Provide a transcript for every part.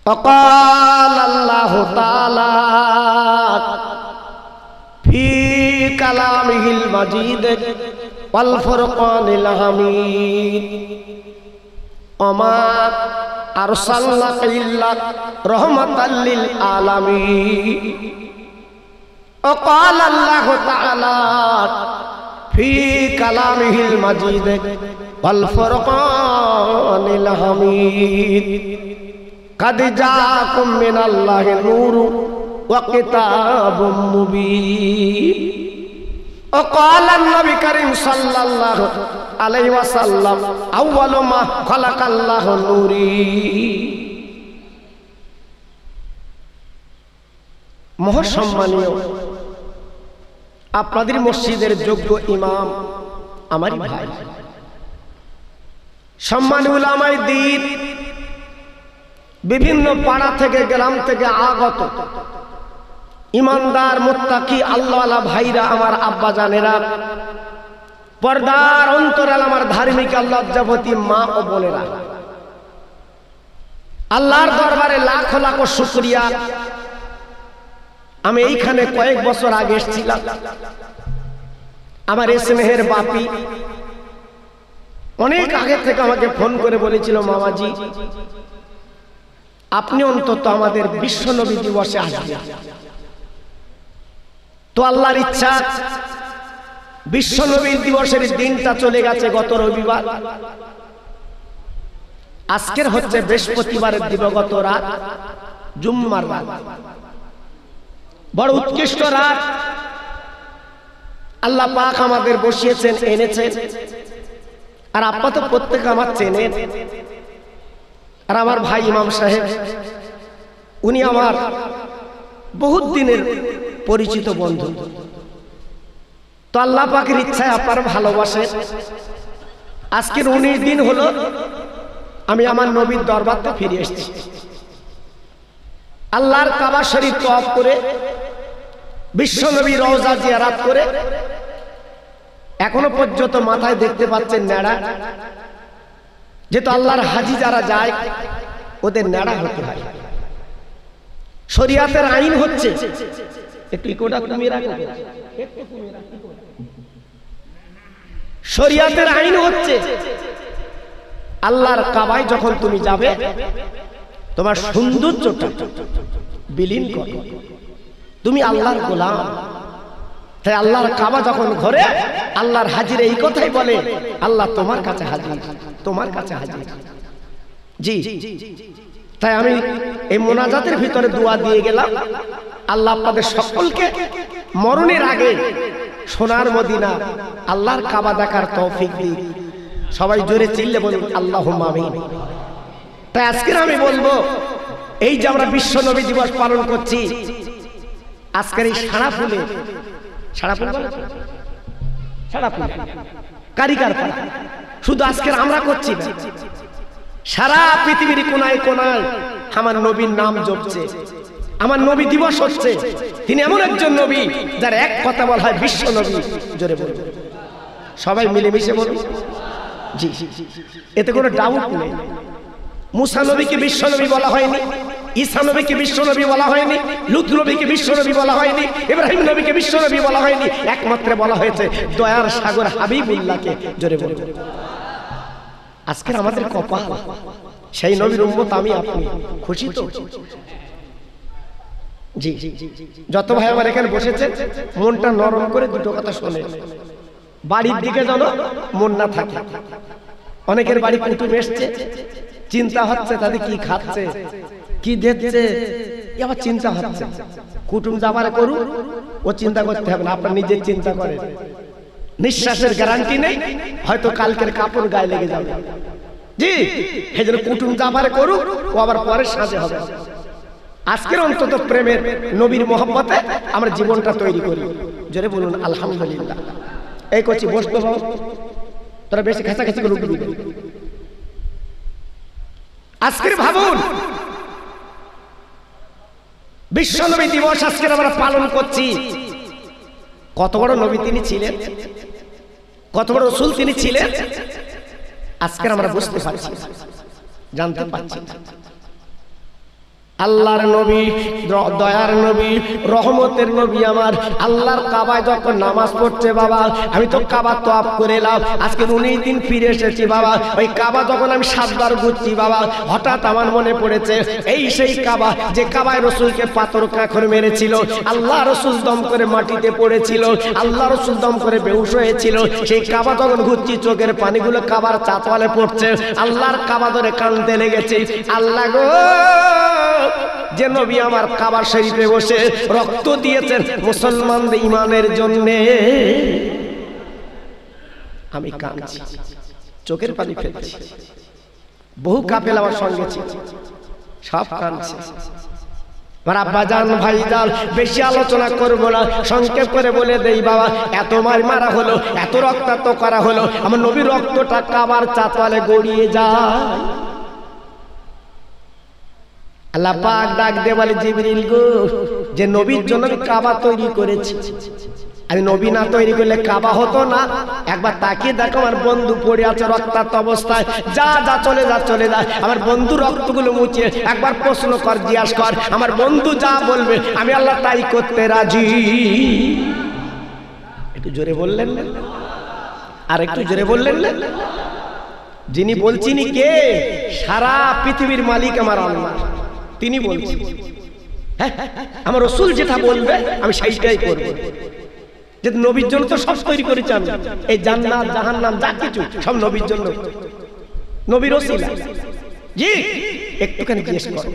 وقال الله تعالى في كلامه المجيد والفرقان الحميد وما أرسلناك إلا رحمة للعالمين وقال الله تعالى في كلامه المجيد والفرقان الحميد قد جاءكم من الله نور وكتاب مبين وقال النبي الكريم صلى الله عليه وسلم أول ما خلق الله نوري মহাসম্মানীয় আপনাদের মসজিদের যোগ্য ইমাম আমারই ভাই সম্মানী উলামায়ে দ্বীন বিভিন্ন পাড়া থেকে গ্রাম থেকে আগত ইমানদার মুত্তাকি আল্লাহওয়ালা ভাইরা আমার আব্বা জানেরা পর্দার অন্তরাল আমার ধার্মিক লজ্জাবতী মা ও বোনেরা আল্লাহর দরবারে লাখ লাখ শুকরিয়া আমি এইখানে কয়েক বছর আগে এসেছিলাম আমার স্নেহের বাপি অনেক আগে থেকে আমাকে ফোন করে বলেছিল মামাজি আপনি অন্তত আমাদের বিশ্ব নবী দিবসে আসবেন তো আল্লাহর ইচ্ছা বিশ্ব নবী দিবসের দিনটা চলে গেছে গত রবিবার আজকের হচ্ছে বৃহস্পতিবারের দিবগত রাত জুম্মার রাত বড় উৎকৃষ্ট রাত আল্লাহ পাক আমাদের বসিয়েছেন এনেছেন আর আপনি তো প্রত্যেকে আমার চেনেন আর আমার ভাই ইমাম সাহেব উনি আমার বহুত দিনের পরিচিত বন্ধু তো আল্লাহ পাকের ইচ্ছায় আপনার ভালোবাসে আজকের 19 দিন হলো আমি আমার নবীর দরবারে ফিরে এসেছি আল্লাহর কাবা শরীফ তওয়াফ করে বিশ্ব নবীর রওজা জিয়ারত করে এখনো পর্যন্ত মাথায় দেখতে পাচ্ছেন নেড়া যেহেতু আল্লাহর হাজি যারা যায় ওদের নেড়া হতে হয় শরীয়তের আইন হচ্ছে একটু ইকোটা কমিয়ে রাখো শরীয়তের আইন হচ্ছে আল্লাহর কাবায় যখন তুমি যাবে তোমার সৌন্দর্যটা বিলীন করো তুমি আল্লাহর গোলাম তাই আল্লাহর কাবা যখন ঘরে আল্লাহর হাজির এই কথাই বলে আল্লাহ তোমার কাছে হাজির তোমার কাছে হাজির জি তাই আমি এই মোনাজাতের ভিতরে দোয়া দিয়ে গেলাম আল্লাহ আপনাদের সকলকে মরণের আগে সোনার মদিনা আল্লাহর কাবা দেখার তৌফিক দিক সবাই জোরে চিল্লে বলুন আল্লাহুম্মা আমিন তাই আজকে আমি বলবো এই যে আমরা বিশ্ব নবী দিবস পালন করছি আজকের এই সারা ফুলে কারিগর শুধু আজকের আমরা করছি না সারা পৃথিবীর কোনায় কোনায় আমার নবীর নাম জপছে আমার নবী দিবস হচ্ছে তিনি এমন একজন নবী যার এক কথা বলা হয় বিশ্ব নবী জোরে বলুন সবাই মিলেমিশে বলুন জি এতে কোনো ডাউট নেই মুসা নবীকে বিশ্ব নবী বলা হয়নি ঈসা নবীকে বিশ্ব নবী বলা হয়নি লূত নবীকে বিশ্ব নবী বলা হয়নি ইব্রাহিম নবীকে বিশ্ব নবী বলা হয়নি একমাত্র বলা হয়েছে দয়ার সাগর হাবিবুল্লাহকে জোরে বলুন আজকের আমাদের কপাল সেই নবীর উম্মত আমি আপনি খুশি তো জি যত ভাই আমার এখানে বসেছে মনটা নরম করে দুটো কথা শুনে বাড়ির দিকে যেন মন না থাকে অনেকের বাড়ি কুটুম এসছে চিন্তা হচ্ছে তাদের কি খাচ্ছে কি দিচ্ছে আবার চিন্তা হচ্ছে কুটুম যাবার করুক ও চিন্তা করতে হবে না আপনার নিজের চিন্তা করেন নিঃশ্বাসের গ্যারান্টি নেই হয়তো কালকের কাপড় গায়ে লেগে যাবে জি এই জন্য কুটুম যাবার করুক ও আবার পরে সাজে হবে আজকের অন্তত প্রেমের নবীর মহব্বতে আমরা জীবনটা তৈরি করি জোরে বলুন আলহামদুলিল্লাহ এই করছি বসতো তোরা বেশি খেঁচাখেঁচি করে উঠবি আজকের ভাবুন বিশ্ব নবী দিবস আজকের আমরা পালন করছি কত বড় নবী তিনি ছিলেন কত বড় রাসূল তিনি ছিলেন আজকের আমরা বুঝতে পারছি জানতে পারছি আল্লাহর নবী, দয়ার নবী, রহমতের নবী আমার আল্লাহর কাবায় যখন নামাজ পড়ছে বাবা, আমি তো কাবা তওয়াফ করে এলাম, আজকে 19 দিন ফিরে এসেছি বাবা। ওই কাবা যখন আমি 7 বার ঘুরছি বাবা, হঠাৎ আমার মনে পড়েছে এই সেই কাবা যে কাবায় রসুলকে পাথর কাঁকর মেরেছিল, আল্লাহ রসুল দম করে মাটিতে পড়েছিল, আল্লাহ রসুল দম করে বেহুশ হয়েছিল। সেই কাবা যখন ঘুরছি চোখের পানিগুলো কাবার চাতওয়ালে পড়ছে, আল্লাহর কাবা ধরে কাঁদতে লেগেছে। আল্লাহ গো, যে নবী আমার কাবা শরীফে বসে রক্ত দিয়েছেন মুসলমানদের ইমানের জন্য, আমি কাঁদছি, চোখের পানি ফেলছি। বহু কাফেলা আমার সঙ্গে ছিল, সব কাঁদছে। আমার আব্বাজান ভাইজান বেশি আলোচনা করবো না, সংক্ষেপ করে বলে দেই বাবা, এত মার মারা হলো, এত রক্তাক্ত করা হলো, আমার নবীর রক্তটা কাবার চাতওয়ালে গড়িয়ে যায়। আল্লাহ পাক ডাক দিয়ে বলে, জিবরিল গো, যে নবীর জন্য আমি কাবা তৈরি করেছি, আমি নবী না তৈরি করলে কাবা হতো না। একবার তাকিয়ে দেখো, আমার বন্ধু পড়ে আছে রক্তাক্ত অবস্থায়, যা যা চলে যা চলে যা, আমার বন্ধু রক্তগুলো মুছিয়ে একবার প্রশ্ন কর, জিজ্ঞাসা কর, আমার বন্ধু যা বলবে আমি আল্লাহ তাই করতে রাজি। একটু জোরে বললেন না? আর একটু জোরে বললেন না? যিনি বলছিনি কে? সারা পৃথিবীর মালিক আমার আল্লাহ, তিনি বলছেন। হ্যাঁ, আমার রাসূল যেটা বলবে আমি সেইটাই করব। যে নবীর জন্য তো সব তৈরি করেছি আমি, এই জান্নাত জাহান্নাম যা কিছু সব নবীর জন্য, নবীর ওসিলা। জি, একটুখানি জিজ্ঞেস করো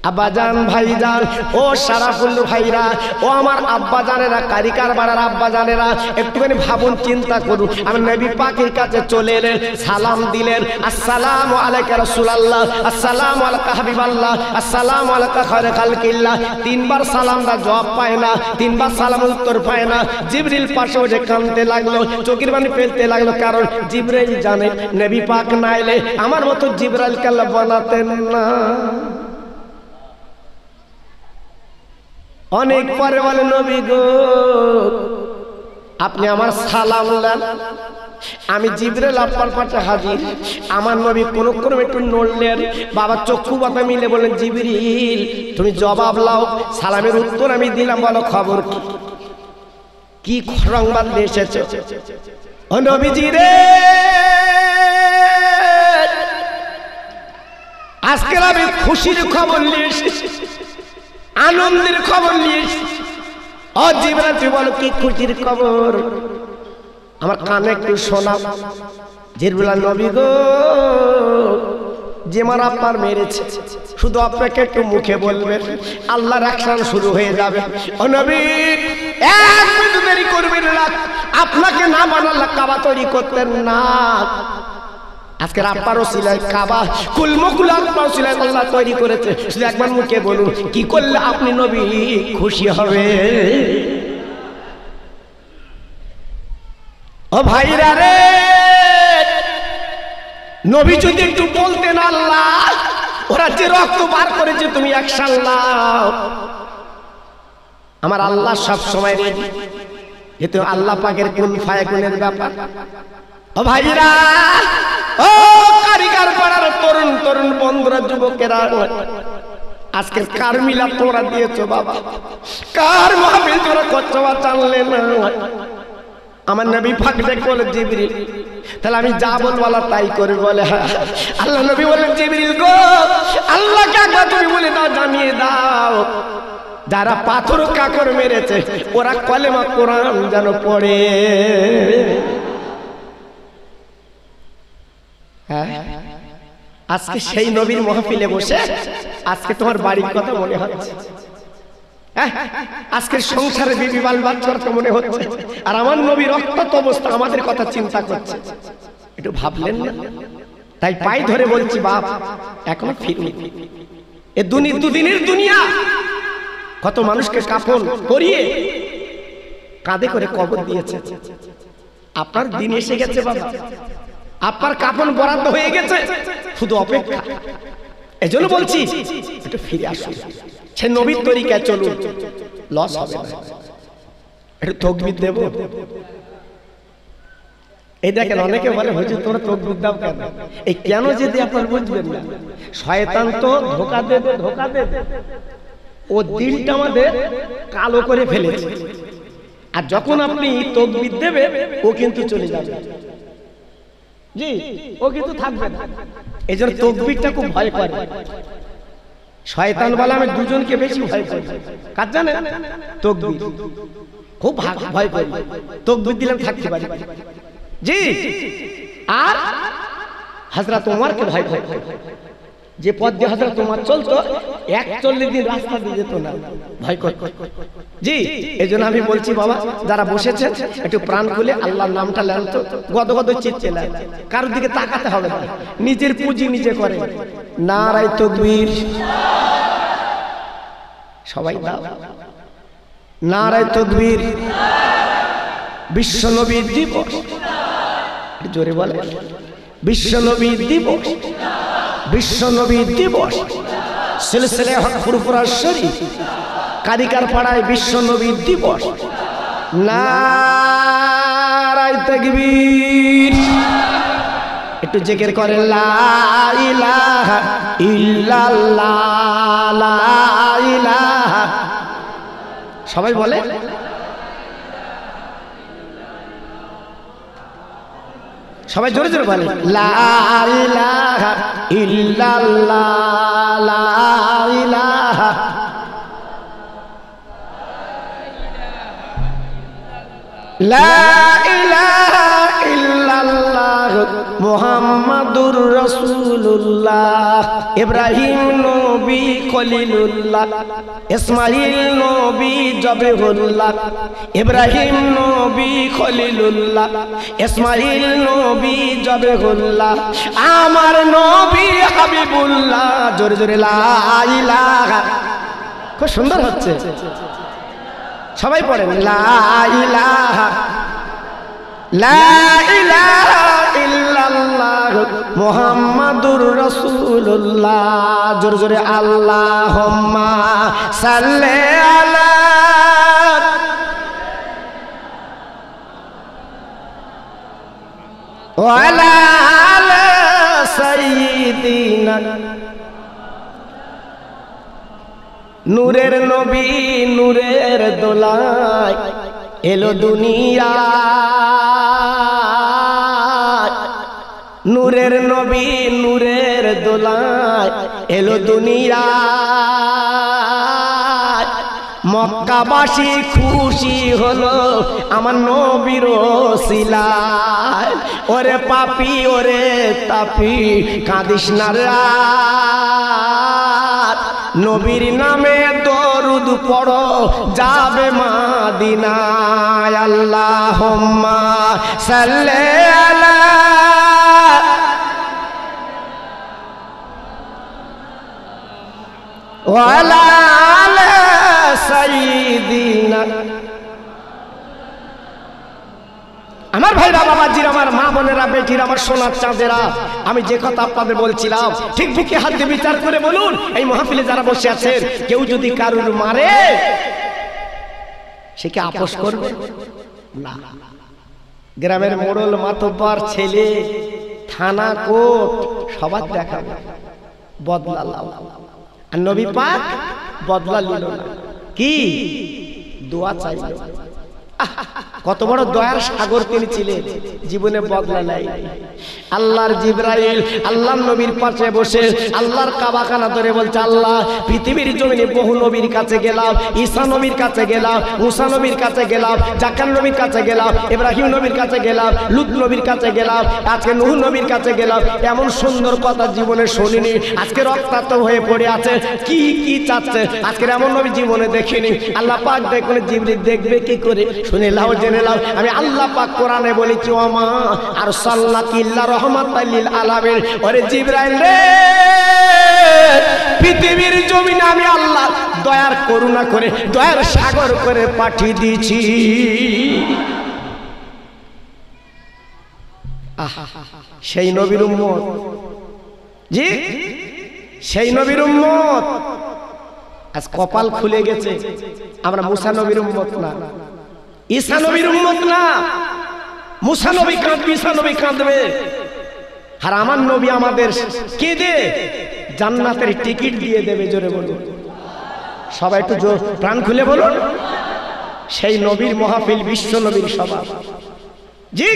আব্বাজান ভাইজান, ও সারাফুল ভাইরা, ও আমার আব্বাজানেরা, কারিকার বাড়ার আব্বাজানেরা, একটুখানি ভাবুন, চিন্তা করুন। আমার নবী পাকের কাছে চলে এলেন, সালাম দিলেন, আসসালামু আলাইকা রাসূলুল্লাহ, আসসালামু আলাইকা হাবিবাল্লাহ, আসসালামু আলাইকা খায়রে খালকিল্লাহ। 3 বার সালামটা জবাব পায় না, 3 বার সালামের উত্তর পায় না। জিবরিল পাশে উঠে কাঁদতে লাগলো, চোখের পানি ফেলতে লাগলো, কারণ জিবরাইল জানে নবী পাক না এলে আমার মতো জিবরাইলকে আল্লাহ বানাতেন না। অনেক পরে বলে, নবী গো, আপনি আমার সালাম দেন, আমি জিবরাইল আপনার পাশে হাজির। আমার নবী কোন ক্রমে একটু নড়লেন, বাবা চক্ষু পাতা মিলে বলেন, জিবরিল তুমি জবাব লাও, সালামের উত্তর আমি দিলাম, বলো খবর কি, কি সংবাদ নিয়ে এসেছো? ও নবীজি রে, আজকে আমি খুশির খবর নিয়ে এসেছি, আনন্দের খবর নিয়ে এসেছি। ও জিবরাইল তুই বলো কি খুশির খবর, আমার কানে একটু শোনাও। জিবরাইল, নবী গো, যে মার আপনার মেরেছে, শুধু আপনাকে একটু মুখে বলবেন, আল্লাহর অ্যাকশন শুরু হয়ে যাবে। ও নবী, এক মিনিট দেরি করবেন না, আপনাকে না বানালে কাবা তৈরি করতেন না। আজকের আপনার ওসিলায় কাবা কুলমুকুল আপনার ওসিলায় আল্লাহ তৈরি করেছে। শুধু একবার মুখে বলুন, কি করলে আপনি নবী খুশি হবে? ও ভাইরা রে, নবী যদি একটু বলতেন, আল্লাহ ওরা যে রক্ত বার করেছে তুমি অ্যাকশন নাও, আমার আল্লাহ সব সময় রেডি। যেহেতু আল্লাহ পাকের কুন ফায়াকুনের ব্যাপার। ও ভাইরা, ও কারিগর পাড়ার তরুণ তরুণ বন্ধুরা, যুবকেরা, আজকে কার মিলা তোমরা দিয়েছো বাবা, কার মাহফিল তোমরা করছো বা জানলে না? আমার নবী পাক ডেকে বলে, জিবরিল তাহলে আমি যা বলবো আল্লাহ তাই করে বলে। হ্যাঁ, আল্লাহ নবী বলেন, জিবরিল গো, আল্লাহকে একবার তুমি বলে দাও, জানিয়ে দাও, যারা পাথর কাকর মেরেছে ওরা কলেমা কোরআন যেন পড়ে। হ্যাঁ, আজকে সেই নবীর মাহফিলে বসে আজকে তোমার বাড়ির কথা মনে হচ্ছে, আজকের সংসারে বিবি বাল বাচ্চার কথা মনে হচ্ছে, আর আমার নবী রক্তাক্ত অবস্থা আমাদের কথা চিন্তা করছে। একটু ভাবলেন না? তাই পাই ধরে বলছি, বাপ এখনো ফিরনি। এ দুদিনের দুনিয়া, কত মানুষকে কাফন পরিয়ে কাঁধে করে কবর দিয়েছে। আপনার দিন এসে গেছে বাবা, আপনার কাফন বরাদ্দ হয়ে গেছে, শুধু অপেক্ষা। এজন্য বলছি একটু ফিরে আসুন, সে নবীর তরিকায় চলুন, লস হবে না। একটু তাকবীর দেব। এই দেখেন অনেকে বলে হুজুর তোমরা তাকবীর দাও কেন? এই কেন যদি আপনারা বুঝবেন না, শয়তান তো ধোঁকা দেবে ও দিলটা আমাদের কালো করে ফেলেছে। আর যখন আপনি তাকবীর দেবেন ও কিন্তু চলে যাবে, জি ও কিন্তু থাকবে না। এই জন্য তাকবীরটা খুব ভয় করে শয়তান বলে। আমি দুজনকে বেশি ভয় করি, কার জানেন? তাকবীর খুব ভয় করি। তাকবীর দিলাম থাকতে পারি, জি। আর হযরত ওমরকে ভয় করে, যে পথ দিয়ে হযরত ওমর চলতো 41 দিন রাস্তা দিয়ে যেত না, ভয় করে, জি। এজন্য আমি বলছি বাবা যারা বসেছেন একটু প্রাণ খুলে আল্লাহর নামটা নেন তো, গদগদ চিৎ না, কারোর দিকে তাকাতে হবে না, নিজের পুঁজি নিজে করে। নারায়ে তাকবীর, সবাই দাও নারায়ে তাকবীর। বিশ্ব নবী দিবস, জোরে বলে বিশ্ব নবী দিবস, বিশ্ব নবী দিবস। সিলসিলা হক ফুরফুরা শরীফ কাদিকার পাড়ায় বিশ্ব নবী দিবস। নারায়ে তাকবীর। একটু জিকির করে লা ইলাহা ইল্লাল্লাহ, লা ইলাহা। সবাই বলে সবাই জোরে জোরে বলে লা ইলাহা ইল্লাল্লাহ, লা ইলাহা। লা ইলাহা ইল্লাল্লাহ মুহাম্মাদুর রাসূলুল্লাহ। ইব্রাহিম নবী খলিলুল্লাহ, ইসমাঈল নবী জবিহুল্লাহ। ইব্রাহিম নবী খলিলুল্লাহ, ইসমাঈল নবী জবিহুল্লাহ, আমার নবী হাবিবুল্লাহ। জোরে জোরে লা ইলাহা। খুব সুন্দর হচ্ছে, সবাই পড়েন লা ইলাহা, লা ইলাহা ইল্লাল্লাহ মুহাম্মাদুর রাসূলুল্লাহ। জোরে জোরে আল্লাহুম্মা সাল্লি আলা ওয়া আলা আলি সাইয়্যিদিনা। নূরের নবী নূরের দোলায় এলো দুনিয়া, নূরের নবী নূরের দোলায় এলো দুনিয়া। মক্কাবাসী খুশি হলো আমার নবীর ওসিলায়। ওরে পাপী ওরে তাপী কাঁদিস না রাত, নবীর নামে দরুদ পড়ো যাবে মাদিনায়। আল্লাহুম্মা সাল্লি আলা ওয়া আলা আলি সাইয়্যিদিনা। আমার ভাইরা বাবাজির, আমার মা বোনেরা, বেটির, আমার সোনার চাঁদেরা, আমি যে কথা আপনাদের বলছিলাম ঠিক বুকে হাত দিয়ে বিচার করে বলুন, এই মাহফিলে যারা বসে আছেন কেউ যদি কারুর মারে সে কি আপোষ করবে? না। গ্রামের মোড়ল মাতব্বর ছেলে থানা কোর্ট সবার দেখাবে বদলা লাও। আর নবী পাক বদলা নিল না, কি দোয়া চাইল। কত বড় দয়ার সাগর তিনি ছিলেন, জীবনে বদলা নাই। আল্লাহর জিবরাইল আল্লাহর নবীর পাশে বসে আল্লাহর কাবাখানা ধরে বলছে, আল্লাহ পৃথিবীর জমিনে বহু নবীর কাছে গেলাম, ঈসা নবীর কাছে গেলাম, মুসা নবীর কাছে গেলাম, জাকার নবীর কাছে গেলাম, ইব্রাহিম নবীর কাছে গেলাম, লূত নবীর কাছে গেলাম, আজকে নূহ নবীর কাছে গেলাম। এমন সুন্দর কথা জীবনে শুনিনি। আজকে রক্তাক্ত হয়ে পড়ে আছে, কি কি চাচ্ছে, আজকে এমন নবী জীবনে দেখিনি। আল্লাহ পাক দেখুন জিবরিল দেখবে কি করে? শুনে লাও জেনে লাও, আমি আল্লাহ পাক কোরআনে বলেছি ওমা আরসালনাকা ইল্লা রাহমাতাল লিল আলামিন। ওরে জিবরাইল রে, পৃথিবীর জমিনে আমি আল্লাহ দয়ার করুণা করে দয়ার সাগর করে পাঠিয়ে দিয়েছি। সেই নবীর উম্মত, জি সেই নবীর উম্মত আজ কপাল খুলে গেছে। আমরা মুসা নবীর উম্মত না, ঈসা নবীর উম্মত না, মুসা নবী কাঁদবে, ঈসা নবী কাঁদবে, আর আমার নবী আমাদের কেঁদে জান্নাতের টিকিট দিয়ে দেবে। জোরে বলুন সবাই, একটু জোর প্রাণ খুলে বলুন। সেই নবীর মাহফিল, বিশ্ব নবীর সভা। জি,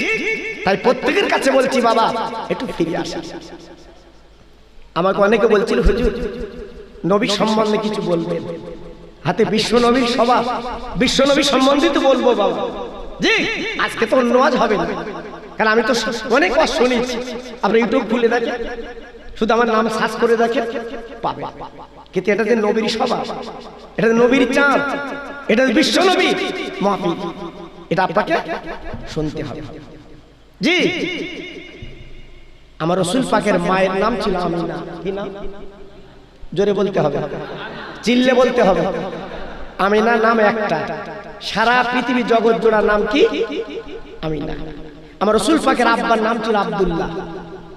তাই প্রত্যেকের কাছে বলছি বাবা একটু ফিরে আসা। আমাকে অনেকে বলছিল হুজুর নবী সম্বন্ধে কিছু বলবেন, হাতে বিশ্ব নবীর সভা, বিশ্ব নবী সম্বন্ধিত বলবো বাবা। জি, আজকে তো অন্য আজ হবে না, কারণ আমি তো অনেক কথা শুনেছি। আপনি ইউটিউব খুলে দেখেন, শুধু আমার নাম সার্চ করে দেখেন পাবে। কিন্তু এটা যে নবীর সভা, এটা যে নবীর চাঁদ, এটা বিশ্ব নবী মাহফিল, এটা আপনাকে শুনতে হবে। জি, আমার রাসূল পাকের মায়ের নাম ছিল আমিনা। কি নাম? জোরে বলতে হবে, চিল্লে বলতে হবে। আমিনা নাম একটা, সারা পৃথিবী জগৎ জোড়া নাম কি? আমিনা। আমার রাসূল পাকের আব্বার নাম ছিল আব্দুল্লাহ,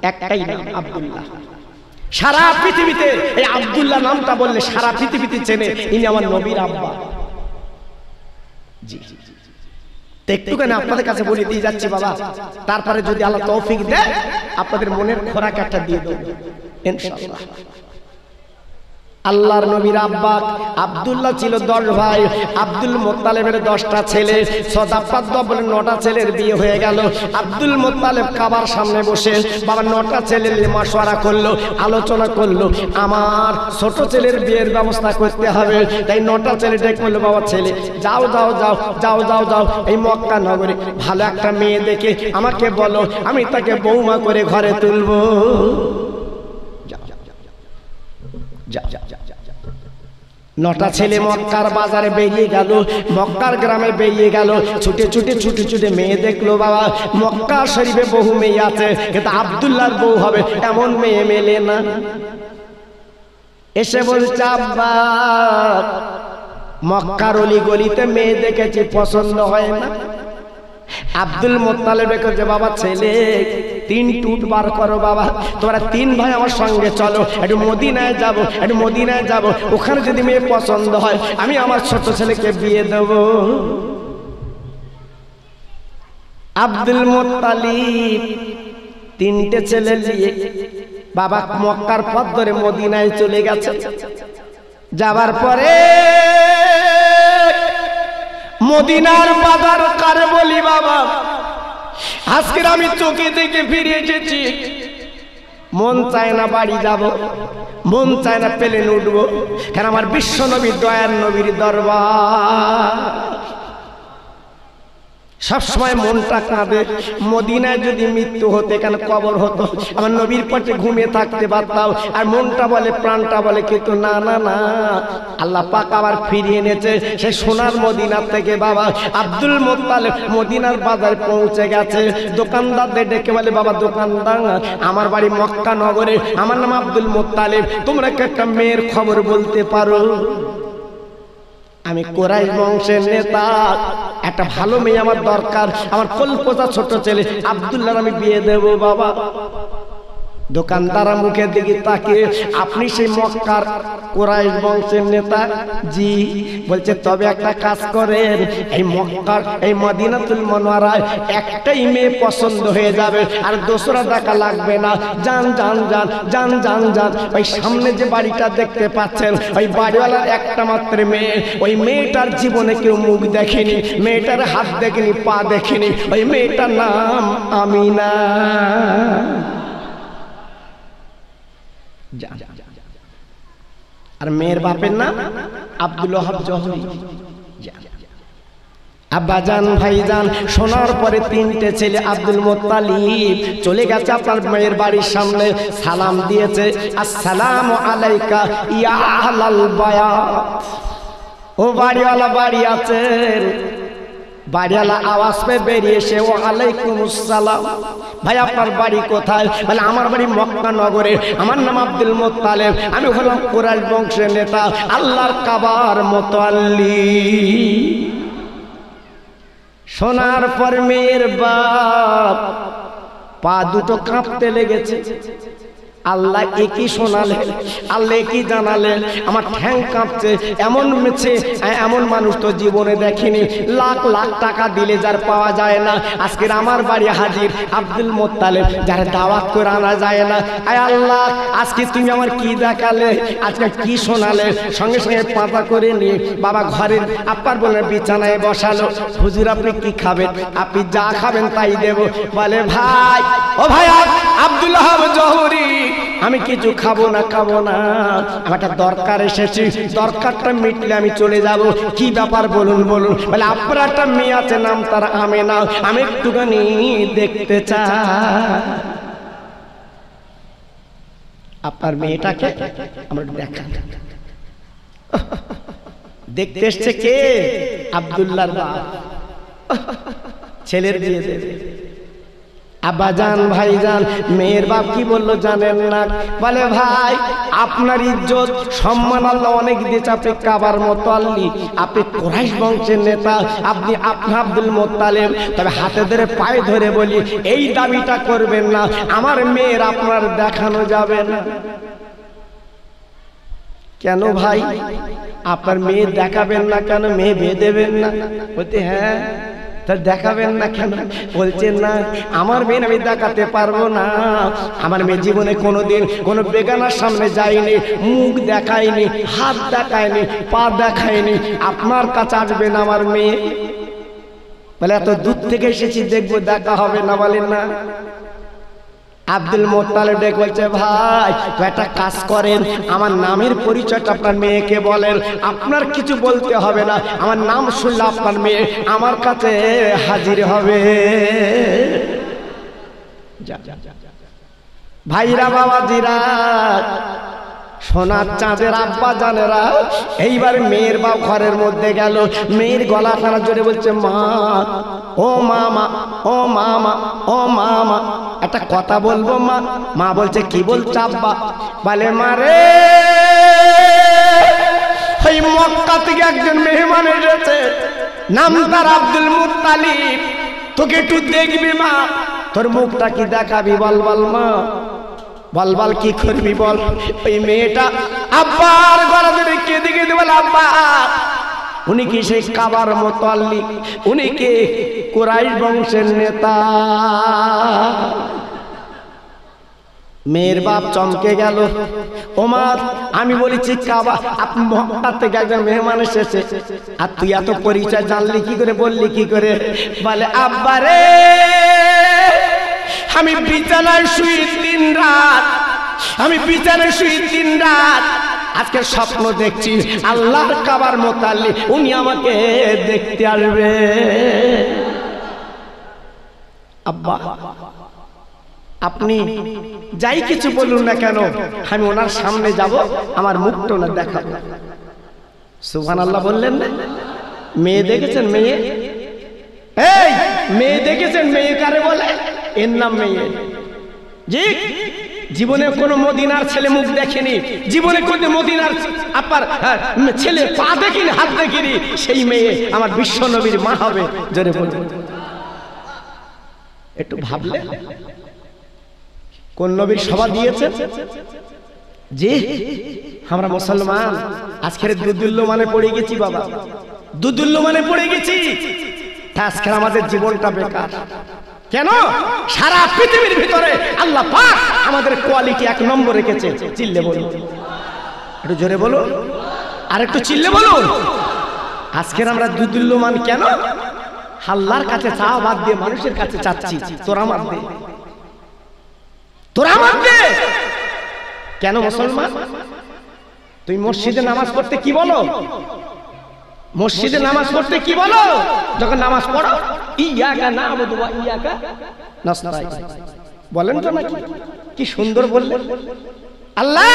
একটাই নাম আব্দুল্লাহ। সারা পৃথিবীতে এই আব্দুল্লাহ নামটা বললে সারা পৃথিবীতে চেনে ইনি আমার নবীর আব্বা। জি, একটুখানি আপনাদের কাছে বলে দিয়ে যাচ্ছি বাবা, তারপরে যদি আল্লাহ তৌফিক দেয় আপনাদের মনের খোরাক একটা দিয়ে দেব ইনশাআল্লাহ। আল্লাহর নবীর আব্বা আব্দুল্লাহ ছিল 10 ভাই। আব্দুল মুত্তালিবের 10টা ছেলে, সদাপ্পাদ্দা বলে 9টা ছেলের বিয়ে হয়ে গেল। আব্দুল মুত্তালিব কাবার সামনে বসে বাবা 9টা ছেলের মাশওয়ারা করলো, আলোচনা করলো, আমার ছোট ছেলের বিয়ের ব্যবস্থা করতে হবে। তাই 9টা ছেলে ডেকে বললো বাবা ছেলে যাও যাও যাও যাও যাও যাও, এই মক্কা নগরে ভালো একটা মেয়ে দেখে আমাকে বলো, আমি তাকে বৌমা করে ঘরে তুলবো। 9টা ছেলে মক্কার বাজারে বেরিয়ে গেল, মক্কার গ্রামে বেরিয়ে গেল, ছুটে ছুটে ছুটে ছুটে মেয়ে দেখলো বাবা। মক্কা শরীফে বহু মেয়ে আছে, কিন্তু আব্দুল্লাহর বউ হবে এমন মেয়ে মেলে না। এসে বলছে আব্বা মক্কার অলি গলিতে মেয়ে দেখেছি, পছন্দ হয় না। আব্দুল মুত্তালিব বলছে বাবা ছেলে 3 টুট বার করো বাবা, তোমরা 3 ভাই আমার সঙ্গে চলো, একটু মদিনায় যাব, একটু মদিনায় যাব, ওখানে যদি মেয়ে পছন্দ হয় আমি আমার ছোট ছেলেকে বিয়ে দেব। আব্দুল মুত্তালিব 3টে ছেলে নিয়ে বাবা মক্কার পথ ধরে মদিনায় চলে গেছে। যাবার পরে মদিনার বাজার কার বলি বাবা, আজকে আমি চোখে দেখে ফিরে এসেছি, মন চায় না বাড়ি যাব, মন চায় না প্লেনে উঠবো, কারণ আমার বিশ্ব নবী দয়ার নবীর দরবার। সবসময় মনটা কাঁদে, মদিনায় যদি মৃত্যু হতে কেন কবর হতো আমার নবীর পথে ঘুমিয়ে থাকতে পারতাম। আর মনটা বলে প্রাণটা বলে কিন্তু না না না, আল্লাহ পাক আবার ফিরিয়ে এনেছে সেই সোনার মদিনার থেকে বাবা। আব্দুল মুত্তালিব মদিনার বাজারে পৌঁছে গেছে, দোকানদারদের ডেকে বলে বাবা দোকানদার আমার বাড়ি মক্কা নগরে, আমার নাম আব্দুল মুত্তালিব, তোমরা কি একটা মেয়ের খবর বলতে পারো? আমি কুরাইশ বংশের নেতা, একটা ভালো মেয়ে আমার দরকার, আমার কল্পতা ছোট ছেলে আব্দুল্লাহর আমি বিয়ে দেব বাবা। দোকানদার মুখের দিকে তাকিয়ে আপনি সেই মক্কার কুরাইশ বংশের নেতা? জি। বলছে তবে একটা কাজ করেন, এই মক্কার এই মদিনাতুল মুনাওয়ারায় একটাই মেয়ে পছন্দ হয়ে যাবে, আর দোসরা টাকা লাগবে না। যান যান যান যান যান যান, ওই সামনে যে বাড়িটা দেখতে পাচ্ছেন ওই বাড়িওয়ালার একটা মাত্র মেয়ে, ওই মেয়েটার জীবনে কেউ মুখ দেখেনি, মেয়েটার হাত দেখেনি, পা দেখেনি, ওই মেয়েটার নাম আমিনা। আর মেয়ের বাপের নাম আব্দুল ওয়াহাব জহরি। আব্বা জান ভাই জান শোনার পরে 3টে ছেলে আব্দুল মুত্তালিব চলে গেছে আপনার মেয়ের বাড়ির সামনে, সালাম দিয়েছে, আসসালামু আলাইকা ইয়া আহলাল বায়াত। ও বাড়িওয়ালা বাড়ি আছেন? বাড়িওয়ালা আওয়াজ পেয়ে বেরিয়ে এসে ওয়ালাইকুম আসসালাম, ভাই আপনার বাড়ি কোথায়? বলে আমার বাড়ি মক্কা নগরে, আমার নাম আব্দুল মুত্তালিব, আমি হলাম কুরাইশ বংশের নেতা, আল্লাহর কাবার মুতাল্লি। শোনার পর মেয়ের বাপ পা দুটো কাঁপতে লেগেছে। আল্লাহ একই শোনালেন, আল্লাহ একই জানালেন, আমার ঠ্যাং কাঁপছে। এমন মানুষ তো জীবনে দেখিনি। লাখ লাখ টাকা দিলে যার পাওয়া যায় না, আজকের আমার বাড়ি হাজির আব্দুল মোত্তালেব, যার দাওয়াত করে আনা যায় না। আয় আল্লাহ, আজকে তুমি আমার কি দেখালে, আজকে কি শোনালে। সঙ্গে সঙ্গে পাতা করে নিয়ে বাবা ঘরের আব্বার বলে বিছানায় বসালো। হুজুর আপনি কি খাবেন? আপনি যা খাবেন তাই দেব। বলে ভাই, ও ভাই আব্দুল ওহাব জহুরি, আমি কিছু খাবো না, আমার একটা দরকার এসেছি, দরকারটা মিটলে আমি চলে যাব। কি ব্যাপার বলুন। বলে আপনার একটা মেয়ে আছে, নাম তার আমেনা, আমি একটুখানি দেখতে চাই। আপনার মেয়েটাকে আমরা দেখান। দেখতে এসছে কে? আব্দুল্লাহর বাপ। ছেলের বিয়ে দেবে। আব্বাজান, ভাইজান, মেয়ের বাপ কি বললো জানেন না? বলে ভাই, আপনার ইজ্জত সম্মান আল্লাহ অনেক দিয়েছে, আপনি কাবার মুতাল্লি, আপনি কুরাইশ বংশের নেতা, আপনি আব্দুল মুত্তালিব। তবে হাতে ধরে পায়ে ধরে বলি, এই দাবিটা করবেন না, আমার মেয়ের আপনার দেখানো যাবে না। কেন ভাই, আপনার মেয়ে দেখাবেন না কেন? মেয়ে বিয়ে দেবেন না? বলতে হ্যাঁ। তা দেখাবেন না কেন? বলছেন না, আমার মেয়ে আমি দেখাতে পারবো না। আমার মেয়ে জীবনে কোনোদিন কোনো বেগানার সামনে যায়নি, মুখ দেখায়নি, হাত দেখায়নি, পা দেখায়নি। আপনার কাছে আসবেন আমার মেয়ে? বলে এত দূর থেকে এসেছি, দেখবো, দেখা হবে না। বলেন না। আব্দুল মুত্তালিব ডেকে বলছে, ভাই তো একটা কাজ করেন, আমার নামের পরিচয়টা আপনার মেয়েকে বলেন, আপনার কিছু বলতে হবে না, আমার নাম শুনলে আপনার মেয়ে আমার কাছে হাজির হবে। ভাইরা, বাবাজিরা, সোনার চাঁদের আব্বা জানেরা, এইবার মেয়ের বাপ ঘরের মধ্যে গেল। মেয়ের গলা খানা জোরে বলছে, মা, ও মামা, ও মামা, ও মামা, একটা কথা বলবো মা। মা বলছে, কি বলছো আব্বা? বলে, মারে, ওই মক্কা থেকে একজন মেহমান এসেছে, নাম তার আব্দুল মুত্তালিব, তোকে একটু দেখবি মা, তোর মুখটা কি দেখাবি? বল মা, বল কি করবি বল। ওই মেয়েটা আব্বার গলা ধরে কেঁদে কেঁদে বলে, আব্বা, উনি কি সেই কাবার মুতাল্লি, উনি কি কুরাইশ বংশের নেতা। মেয়ের বাপ চমকে গেল। ওমর, আমি বলেছি কাবা, আপনি মক্কা থেকে একজন মেহমান এসেছে, আর তুই এত পরিচয় জানলি কি করে, বললি কি করে? বলে, আব্বা রে, আমি বিছানায় শুই দিন রাত, আজকে স্বপ্ন দেখছি আল্লাহর কাবার মুতাল্লি উনি আমাকে দেখতে আসবে। আব্বা, আপনি যাই কিছু বলুন না কেন, আমি ওনার সামনে যাব, আমার মুখটা ওনার দেখাবো। সুবহানাল্লাহ বললেন না? মেয়ে দেখেছেন? মেয়ে, এই মেয়ে দেখেছেন? মেয়ে কারে বলে? এর নাম মেয়ে। জি, জীবনে কোনো মদিনার ছেলে মুখ দেখেনি, জীবনে কোনো মদিনার আপনার ছেলে পা দেখিনি, হাত দেখিনি, সেই মেয়ে আমার বিশ্ব নবীর মা হবে। জোরে বলুন। একটু ভাবলে কোন নবীর সভা দিয়েছে? জি, আমরা মুসলমান আজকের দুদুল্য মানে পড়ে গেছি বাবা, দুদুল্য মানে পড়ে গেছি। আজকে আমাদের জীবনটা বেকার। কেন? সারা পৃথিবীর ভিতরে আল্লাহ পাক আমাদের কোয়ালিটি এক নম্বর রেখেছে। চিল্লে বলুন, একটু জোরে বলুন, আর একটু চিল্লে বলুন। আজকের আমরা দুদুল্যমান কেন? আল্লাহর কাছে চাওয়া বাদ দিয়ে মানুষের কাছে চাচ্ছি, তোরা আমার দে, তোরা আমার দে। কেন মুসলমান? তুই মসজিদে নামাজ পড়তে কি বলো? মসজিদে নামাজ পড়তে কি বলো? যখন নামাজ পড়ো, ইয়াকা না'বুদু ওয়া ইয়াকা নাস্তাঈন বলেন তো নাকি? কি সুন্দর বললেন। আল্লাহ,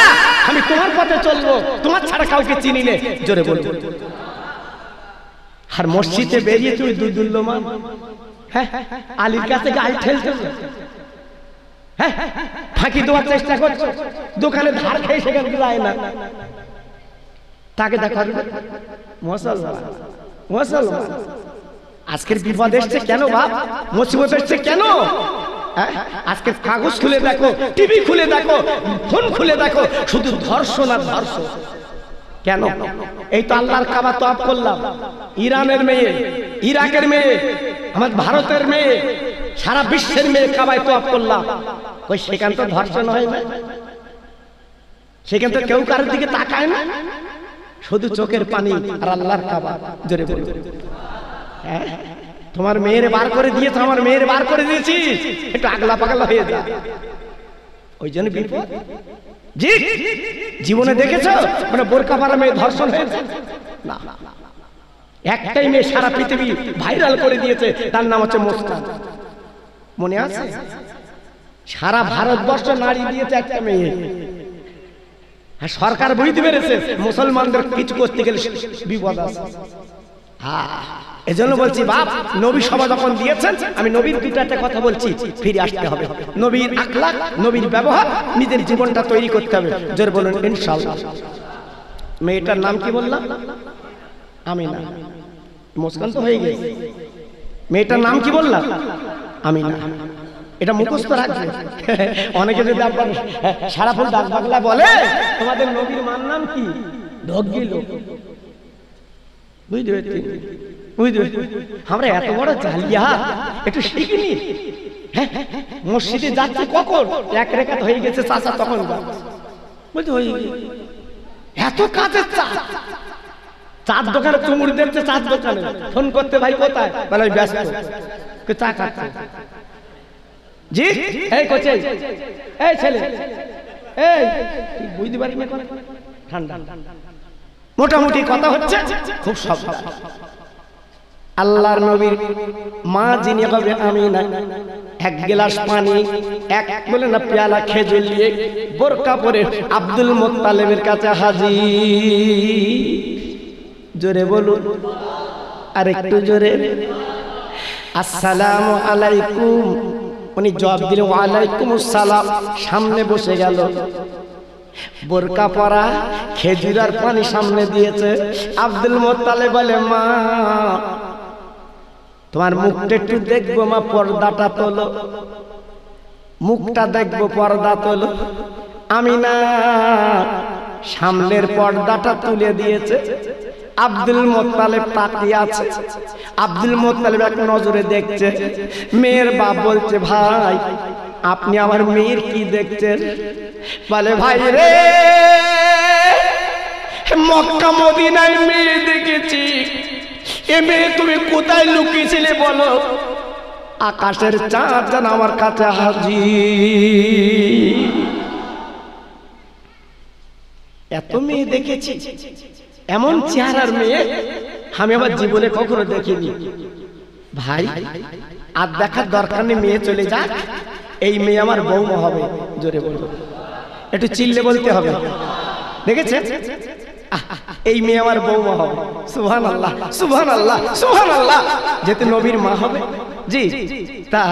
আমি তোমার পথে চলবো, তোমার ছাড়া কাউকে চিনি না। জোরে বলবো। আর মসজিদে বেরিয়ে তুই দুদুল্যমান, হ্যাঁ, আলীর কাছে গাল ঠেলছো, হ্যাঁ, ফাঁকি দেওয়ার চেষ্টা করছো, দোকানে ধার খেয়ে সেখানে যায় না, তাকে দেখা মুসলমান। মুসলমান আজকের বিপদ এসছে কেন বাপ? মুসিবত এসছে কেন? আজকে কাগজ খুলে দেখো, টিভি খুলে দেখো, ফোন খুলে দেখো, শুধু ধর্ষণ আর ধর্ষণ। কেন? এই তো আল্লাহর কাবা তওয়াফ করলাম, ইরানের মেয়ে, ইরাকের মেয়ে, আমাদের ভারতের মেয়ে, সারা বিশ্বের মেয়ে কাবায় তওয়াফ করলাম, কই সেখান তো ধর্ষণ হয় না, সেখান তো কেউ কারোর দিকে তাকায় না, শুধু চোখের পানি আর আল্লাহর কাবা। জোরে বলুন। হ্যাঁ, তোমার মেয়ের বার করে দিয়েছ, আমার মেয়ের বার করে দিয়েছি, একটু আগলা পাগলা হয়ে যা, ওই জন্য বিপদ। জি, জীবনে দেখেছো মানে বোরকা পরা মেয়ে ধর্ষণ হয়েছে? না, একটাই মেয়ে সারা পৃথিবী ভাইরাল করে দিয়েছে, তার নাম হচ্ছে মুস্কান। মনে আছে? সারা ভারতবর্ষ নারী দিয়েছে একটা মেয়ে। সরকার বুঝতে পেরেছে মুসলমানদের কিছু করতে গেলে বিপদ আছে। এজন্য বলছি বাপ, নবী সভা যখন দিয়েছেন, আমি নবীর দুটাতে কথা বলছি, ফিরে আসতে হবে। নবীর আখলাক, নবীর ব্যবহার, নিজের জীবনটা তৈরি করতে হবে। জোরে বলুন ইনশাআল্লাহ। মেয়েটার নাম কি বললাম? আমিনা। মুস্কান তো হয়ে গেছে। মেয়েটার নাম কি বললাম? আমিনা। এটা মুখস্থ রাখবে। অনেকে যদি আপনার সারাফুল ডাক বাংলা বলে তোমাদের নবীর মার নাম কি, ঢোক গেল, বুঝতে পারছি? আমরা এত বড় জালিয়া একটু শিখিনি। মসজিদে যাচ্ছে কখন, এক রেখাত হয়ে গেছে চাচা, তখন বলতে হয়ে এত কাজের চাপ। চার দোকানে চুমুর দেখছে, চার দোকানে ফোন করতে, ভাই কোথায়, বলে ব্যস্ত, চা খাচ্ছে। জি, এই কোচে, এই ছেলে, এই বুঝতে পারি না, ঠান্ডা মোটামুটি কথা হচ্ছে খুব সব। আল্লাহর নবীর মা যিনি হবে আমিনা, এক গ্লাস পানি, এক বলে না পেয়ালা খেজুর নিয়ে বোরকা পরে আব্দুল মুত্তালিবের কাছে হাজির। জোরে বলুন, আর একটু জোরে। আসসালামু আলাইকুম। উনি জবাব দিলেন ওয়ালাইকুম আসসালাম। সামনে বসে গেল, বোরকা পরা, খেজুর আর পানি সামনে দিয়েছে। আব্দুল মুত্তালিব বলে মা তোমার মুখটা একটু দেখবো মা, পর্দাটা তোলো, মুখটা দেখবো, পর্দা তোলো। আমিনা সামনের পর্দাটা তুলে দিয়েছে। আব্দুল মুত্তালিব তাকিয়ে আছে। আব্দুল মুত্তালিব এক নজরে দেখছে। মেয়ের বাপ বলছে ভাই আপনি আমার মেয়ের কি দেখছেন? বলে ভাই রে, মক্কা মদিনায় মেয়ে দেখেছি, এ মেয়ে তুমি কোথায় লুকিয়েছিলে বলো? আকাশের চাঁদ যেন আমার কাছে হাজির। এত মেয়ে দেখেছি, এমন চেহারার মেয়ে আমি আমার জীবনে কখনো দেখিনি। ভাই আর দেখার দরকার নেই, মেয়ে চলে যাক, এই মেয়ে আমার বৌমা হবে। জোরে বলবো, একটু চিল্লে বলতে হবে। দেখেছে, এই মেয়ে আমার বৌমা হবে। সুবহানাল্লাহ, সুবহানাল্লাহ, সুবহানাল্লাহ। যেতে নবীর মা হবে। জি, তা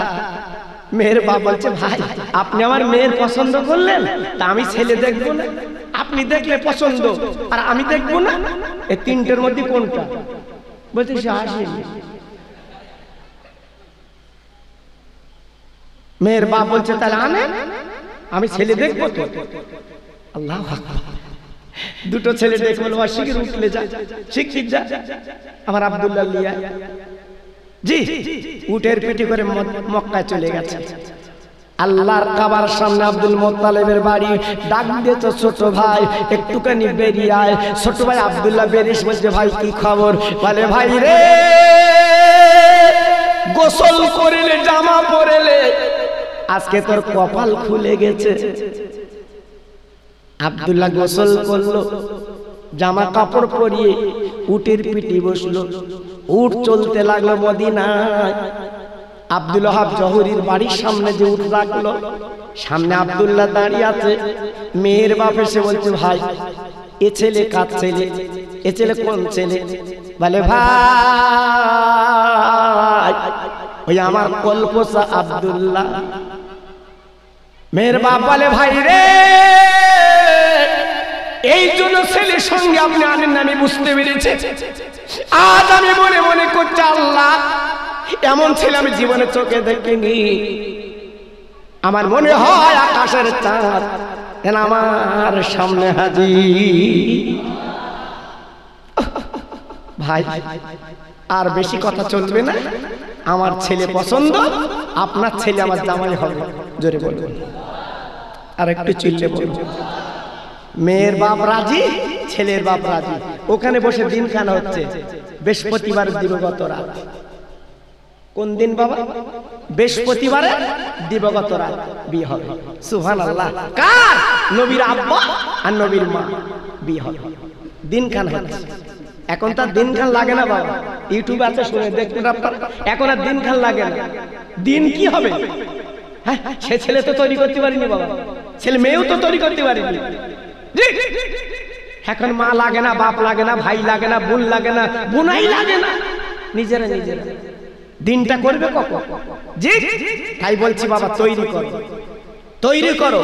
মেয়ের বাবা বলছে ভাই আপনি আমার মেয়ের পছন্দ করলেন, তা আমি ছেলে দেখবো না? আপনি দেখলে পছন্দ আর আমি দেখবো না, এই তিনটের মধ্যে কোনটা? বলতে সে আসেনি। মেয়ের বাপ বলছে তাহলে আনেন, আমি ছেলে দেখবো তো। আল্লাহু আকবার। দুটো ছেলে দেখে বলবো শিখির উঠলে যা, শিখ যা, আমার আব্দুল্লাহ লিয়া। জি, উটের পিঠে করে মক্কায় চলে গেছে। আল্লাহর কাবার সামনে আব্দুল মুত্তালিবের বাড়ি। ডাক দিয়েছে ছোট ভাই একটুখানি বেরিয়ে আয়। ছোট ভাই আব্দুল্লাহ বেরিয়ে বলছে ভাই কি খবর? বলে ভাই রে, গোসল করিলে, জামা পরেলে, আজকে তোর কপাল খুলে গেছে। আব্দুল্লাহ গোসল করলো, জামা কাপড় পরিয়ে উটের পিঠে বসলো। উট চলতে লাগলো মদিনায়। আব্দুল ওহাব জহুরীর বাড়ির সামনে যে উট রাখলো, সামনে আব্দুল্লাহ দাঁড়িয়ে আছে। মেয়ের বাপ এসে বলছে ভাই এ ছেলে কার ছেলে? এ ছেলে কোন ছেলে? বলে ভাই ওই আমার কলপোষা আব্দুল্লাহ। মেয়ের বাপ বলে ভাই রে, এই জন্য ছেলের সঙ্গে আপনি আনেন না, আমি বুঝতে পেরেছি। আজ আমি মনে মনে করছি আল্লাহ এমন ছেলে আমি জীবনে চোখে দেখিনি। আমার মনে হয় আকাশের চাঁদ যেন আমার সামনে হাজির। ভাই আর বেশি কথা চলবে না, আমার ছেলে পছন্দ, আপনার ছেলে আমার জামাই হবে। জোরে বলুন, আর একটু চিল্লে বলুন। মেয়ের বাপ রাজি, ছেলের বাপ রাজি। ওখানে বসে দিনখানা হচ্ছে, বৃহস্পতিবার দিবগত রাত। কোন দিন বাবা? বৃহস্পতিবারে দিবগত রাত বিয়ে হবে। সুবহানাল্লাহ। কার? নবীর আব্বা আর নবীর মা বিয়ে হবে। দিনখান হচ্ছে। এখন তার দিনখান লাগে না বাবা, ইউটিউবে আছে, শুনে দেখবেন আপনারা। এখন আর দিনখান লাগে না। দিন কি হবে? হ্যাঁ, সে ছেলে তো তৈরি করতে পারিনি বাবা, ছেলে মেয়েও তো তৈরি করতে পারিনি। এখন মা লাগে না, বাপ লাগে না, ভাই লাগে না, বোন লাগে না, বোনাই লাগে না, নিজেরা নিজেরা দিনটা করবে কখন? জি, তাই বলছি বাবা, তৈরি করো, তৈরি করো,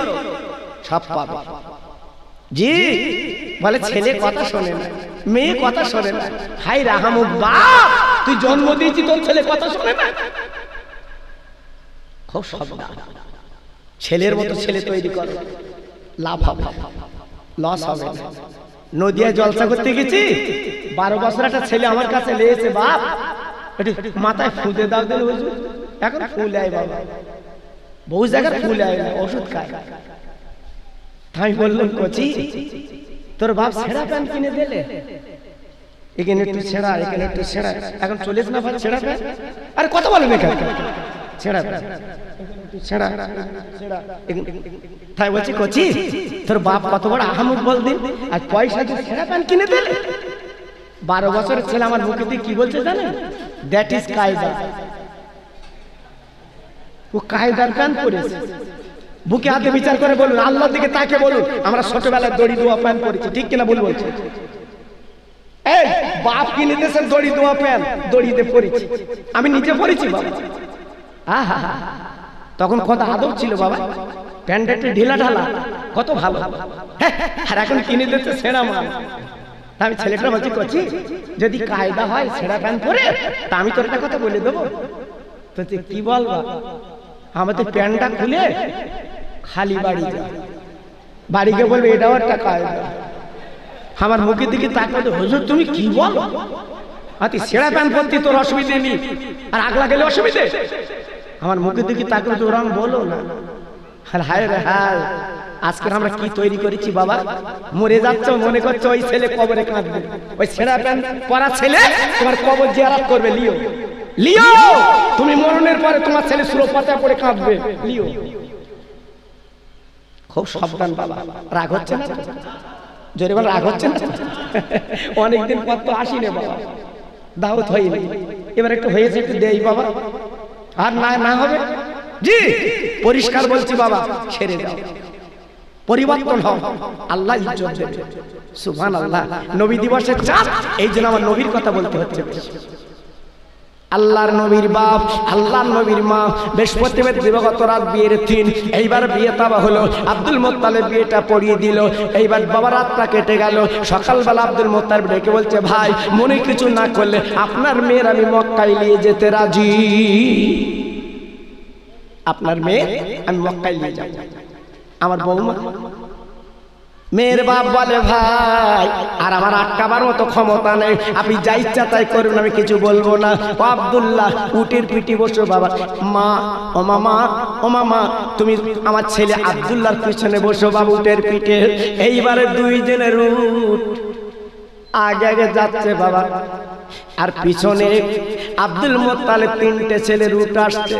সব পাবে। জি, বলে ছেলে কথা শোনে না, মেয়ে কথা শোনে না। হাই রাহামু বাপ, তুই জন্ম দিয়েছি, তোর ছেলে কথা শোনে না। খুব সাবধান, ছেলের মতো ছেলে তৈরি করো, লাভ হবে, লস হবে না। নদিয়ায় জলসা করতে গেছি, 12 বছর একটা ছেলে আমার কাছে লেগেছে, বাপ একটু মাথায় ফুঁদে দাও দিল হুজুর। এখন ফুল আয় বাবা, বহু জায়গায় ফুল আয় না, ওষুধ খায়। আমি বললাম, কচি তোর বাপ ছেঁড়া প্যান্ট কিনে দিলে, এখানে একটু ছেঁড়া, এখানে একটু ছেঁড়া, এখন চলিস না ভাই ছেঁড়া প্যান্ট? আরে কত বলেন এখানে ছেঁড়া প্যান্ট, ছেঁড়া ছেঁড়া। তাই বলছি, কচি তোর বাপ কত বড় আহামুক বল দিন, আর পয়সা দিয়ে ছেঁড়া প্যান্ট কিনে দিলে। 12 বছরের ছেলে আমার মুখে দিয়ে কি বলছে জানেন? দ্যাট ইজ কায়দা। ও কায়দার প্যান্ট পরেছে। বুকে হাতে বিচার করে বলুন, আল্লাহর দিকে তাকে বলুন, আমরা ছোটবেলায় দড়ি দোয়া প্যান্ট পরেছি, ঠিক কিনা ভুল বলছি? এই বাপ কিনে দিয়েছে দড়ি দোয়া প্যান্ট, দড়িতে পরেছি, আমি নিজে পরেছি বাবা। আহা, তখন কত আদব ছিল বাবা, প্যান্ট একটু ঢিলা ঢালা, কত ভালো। আর এখন কিনে দিতে ছেঁড়া মাল। আমি ছেলেটা বলছি, কচি যদি কায়দা হয় ছেঁড়া প্যান্ট পরে, তা আমি তোর একটা কথা বলে দেবো। তো কি বলবা? আমাদের প্যান্টটা খুলে খালি বাড়ি যা, বাড়িকে বলবে এটাও একটা কায়দা। আমার মুখের দিকে তাকাতে, হুজুর তুমি কি বলো? তুই ছেঁড়া প্যান্ট পরতি, তোর অসুবিধে নেই, আর আগলা গেলে অসুবিধে। আমার মুখের দিকে তাকাতে ওরা বলো না। আর হায় রে হায়, আজকে আমরা কি তৈরি করেছি বাবা? মরে যাচ্ছ, মনে করছো ওই ছেলে কবরে কাঁদবে, ওই ছেঁড়া প্যান্ট পরা ছেলে তোমার কবর জিয়ারত করবে। লিও লিও, তুমি মরণের পরে তোমার ছেলে সুরপাতা পড়ে কাঁদবে। লিও, খুব সাবধান বাবা। রাগ হচ্ছে না? জোরে বল, রাগ হচ্ছে না? অনেকদিন পর তো আসিনি বাবা, দাওয়াত হয়নি, এবার একটু হয়েছে, একটু দেই বাবা। আর না না হবে, জি পরিষ্কার বলছি বাবা, ছেড়ে দাও, পরিবর্তন হও, আল্লাহ ইজ্জত দেবে। সুবহানাল্লাহ। নবী দিবসের চাঁদ, এই জন্য আমার নবীর কথা বলতে হচ্ছে। আল্লাহর নবীর বাপ, আল্লাহর নবীর মা, বৃহস্পতিবার দিবগত রাত বিয়ের দিন। এইবার বিয়ে তাবা হলো, আব্দুল মুত্তালিব বিয়েটা পড়িয়ে দিল। এইবার বাবা রাতটা কেটে গেল। সকালবেলা আব্দুল মুত্তালিব ডেকে বলছে, ভাই মনে কিছু না করলে আপনার মেয়ের আমি মক্কায় নিয়ে যেতে রাজি। আপনার মেয়ে আমি মক্কায় নিয়ে যাব। আমার বৌমা, মেয়ের বাপ বলে, ভাই আর আমার আটকাবার মতো ক্ষমতা নেই, আপনি যা ইচ্ছা তাই করুন, আমি কিছু বলবো না। ও আব্দুল্লাহ, উটের পিঠে বসো বাবা। মা, ও মামা, ও মামা, তুমি আমার ছেলে আব্দুল্লাহর পিছনে বসো বাবা, উটের পিঠে। এইবারে দুইজনের উট আগে আগে যাচ্ছে বাবা, আর পিছনে আব্দুল মুত্তালিব 3টে ছেলের উট আসছে।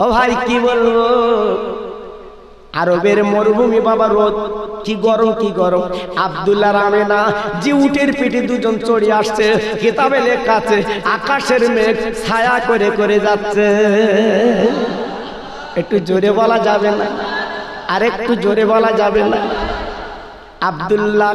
ও ভাই কি বলবো, আরবের মরুভূমি বাবা, রোদ কি গরম, কি গরম। আব্দুল্লাহ আমেনা যে উটের পিঠে দুজন চড়ে আসছে, কিতাবে লেখা আছে আকাশের মেঘ ছায়া করে করে যাচ্ছে। একটু জোরে বলা যাবে না? আর একটু জোরে বলা যাবে না? আব্দুল্লাহ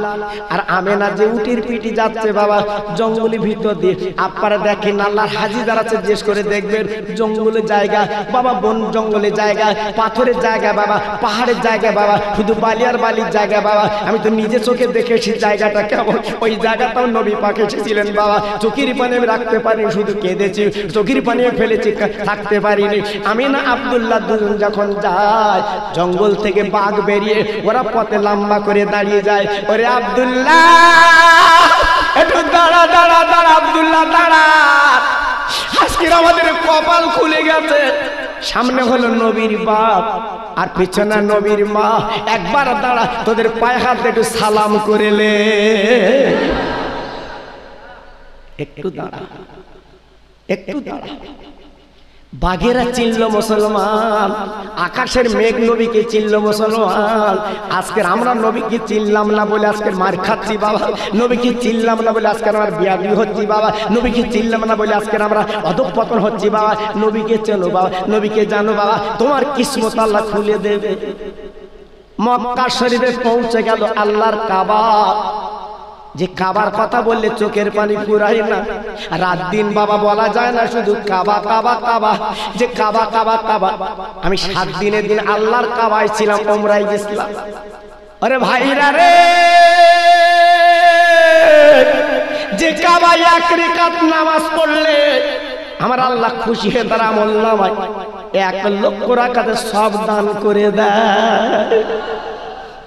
আর আমেনা যে উটির পিটি যাচ্ছে বাবা জঙ্গলের ভিতর দিয়ে, আপনারা দেখেন আল্লাহর হাজি যারা আছে জিজ্ঞেস করে দেখবেন, জঙ্গলের জায়গা বাবা, বন জঙ্গলের জায়গা, পাথরের জায়গা বাবা, পাহাড়ের জায়গা বাবা, শুধু বালিয়ার বালির জায়গা বাবা। আমি তো নিজে চোখে দেখেছি জায়গাটা কেমন। ওই জায়গাটাও নবী পাক এসেছিলেন বাবা। চোখের পানি আমি রাখতে পারিনি, শুধু কেঁদেছি, চোখের পানি ফেলেছি, থাকতে পারিনি। আমি না আব্দুল্লাহ দুজন যখন যায় জঙ্গল থেকে বাঘ বেরিয়ে ওরা পথে লম্বা করে দাঁড়িয়ে যায়। ওরে আব্দুল্লাহ একটু দাঁড়া দাঁড়া দাঁড়া, আব্দুল্লাহ দাঁড়া, আজকে আমাদের কপাল খুলে গেছে। সামনে হলো নবীর বাপ আর পিছনে নবীর মা। একবার দাঁড়া, তোদের পায়ে হাত একটু সালাম করে লে। একটু দাঁড়া, একটু দাঁড়া। বাঘেরা চিনল মুসলমান, আকাশের মেঘ নবীকে চিনল মুসলমান। আজকের আমরা নবীকে চিনলাম না বলে আজকের মার খাচ্ছি বাবা, নবীকে চিনলাম না বলে আজকের আমার বিয়াদি হচ্ছি বাবা, নবীকে চিনলাম না বলে আজকের আমরা অধঃপতন হচ্ছি বাবা। নবীকে চেনো বাবা, নবীকে জানো বাবা, তোমার কিসমত আল্লাহ খুলে দেবে। মক্কা শরীফে পৌঁছে গেল আল্লাহর কাবা। যে কাবার কথা বললে চোখের পানি ফুরায় না, রাত দিন বাবা বলা যায় না, শুধু কাবা কাবা কাবা, যে কাবা কাবা কাবা। আমি 7 দিনের দিন আল্লাহর কাবায় ছিলাম, ওমরায় গেছিলাম। আরে ভাইরা রে, যে কাবায় 1 রাকাত নামাজ পড়লে আমার আল্লাহ খুশি হয়ে তার আমল নামায় 1 লক্ষ রাকাতের সব দান করে দেয়।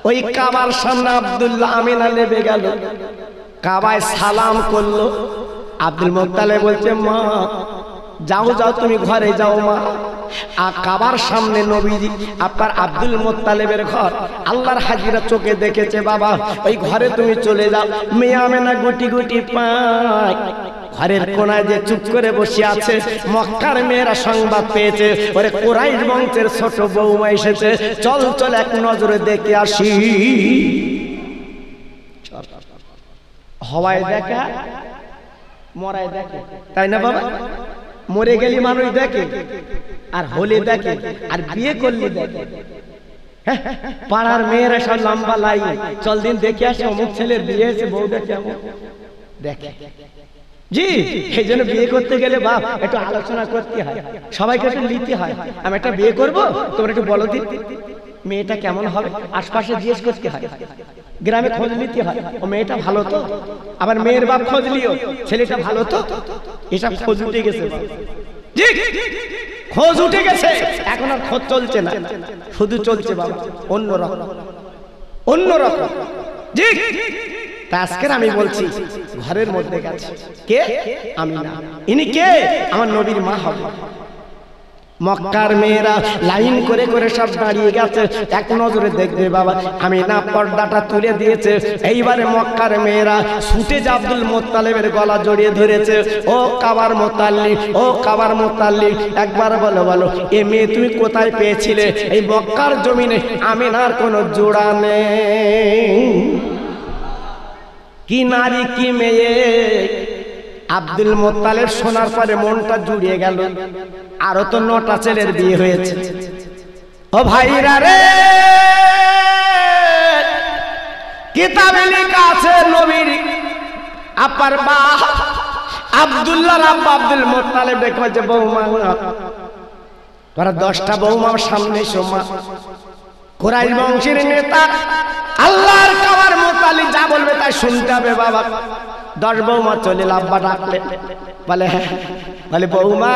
ওই কাবার সামনে আব্দুল্লাহ আমিনা নেমে গেল, কাবায় সালাম করলো। আব্দুল মুত্তালিব বলছে, মা যাও যাও, তুমি ঘরে যাও মা। আর কাবার সামনে নবীজি আপনার আব্দুল মুত্তালিবের ঘর, আল্লাহর হাজিরা চোখে দেখেছে বাবা। ওই ঘরে তুমি চলে যাও। মেয়ে আমেনা গুটি গুটি পায় ঘরের কোনায় যে চুপ করে বসে আছে। মক্কার মেয়েরা সংবাদ পেয়েছে, ওরে কুরাইশ বংশের ছোট বৌমা এসেছে, চল চল এক নজরে দেখে আসি। হওয়ায় দেখা, মরায় দেখে, তাই না বাবা? মরে গেলি মানুষ দেখে, আর হলে দেখে, আর বিয়ে করলে দেখে। পাড়ার মেয়েরা সব লম্বা লাই, চল দিন দেখে আসে অমুক ছেলের বিয়ে হয়েছে, বউটা কেমন দেখে। জি, এই জন্য বিয়ে করতে গেলে বাপ একটু আলোচনা করতে হয়, সবাইকে একটু নিতে হয়। আমি একটা বিয়ে করবো, তোমরা একটু বলো দিন মেয়েটা কেমন হবে। আশপাশে জিজ্ঞেস করতে হয়, গ্রামে খোঁজ নিতে হয়, ও মেয়েটা ভালো তো। আবার মেয়ের বাপ খোঁজ লিও, ছেলেটা ভালো তো। এসব খোঁজ উঠে গেছে, খোঁজ উঠে গেছে। এখন আর খোঁজ চলছে না, শুধু চলছে বাবা অন্যরকম, অন্যরকম। জি, আজকের আমি বলছি ঘরের মধ্যে গেছে কে? আমিনা। ইনি কে? আমার নবীর মা হবে। মক্কার মেয়েরা লাইন করে করে সব দাঁড়িয়ে গেছে, এক নজরে দেখবে বাবা। আমিনা পর্দাটা তুলে দিয়েছে। এইবারে মক্কার মেয়েরা ছুটে যে আব্দুল মুত্তালিবের গলা জড়িয়ে ধরেছে। ও কাবার মুত্তালিব, ও কাবার মুত্তালিব, একবার বলো বলো, এ মেয়ে তুমি কোথায় পেয়েছিলে? এই মক্কার জমিনে আমিনার কোনো জোড়া নেই। কি নারী, কি মেয়ে! আব্দুল মুত্তালিব শোনার পরে মনটা জুড়িয়ে গেল। আরো তো 9টা ছেলের বিয়ে হয়েছে। ও ভাইরা রে, কিতাবে লেখা আছে নবীর আপার বাপ আব্দুল্লাহর আব্বা আব্দুল মুত্তালিব দেখে বৌমা, তোরা 10টা বৌমার সামনে সোমা। কুরাইশ বংশের নেতা আল্লাহর কাবার মুত্তালিব যা বলবে তাই শুনতে হবে বাবা। 10 বৌমা চলে আব্বা ডাকলে বলে, বলে বৌমা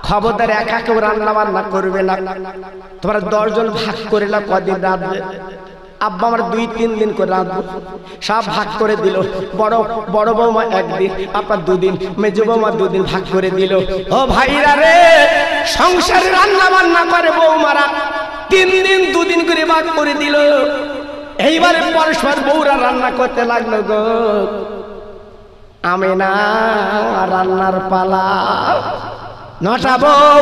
খবরদার একা কেউ রান্না বান্না করবে না, তোমরা 10 জন ভাগ করে নাও কদিন রাঁধবে। আব্বা আমার 2-3 দিন করে রাঁধবো। সব ভাগ করে দিল। বড় বৌমা 1 দিন, আপনার 2 দিন, মেজো বৌমা 2 দিন ভাগ করে দিল। ও ভাইরা রে, সংসারে রান্না বান্না করে বৌমারা 3 দিন 2 দিন করে ভাগ করে দিল। এইবারে পরস্পর বউরা রান্না করতে লাগলো গো। আমিনা রান্নার পালা। 9টা বউ,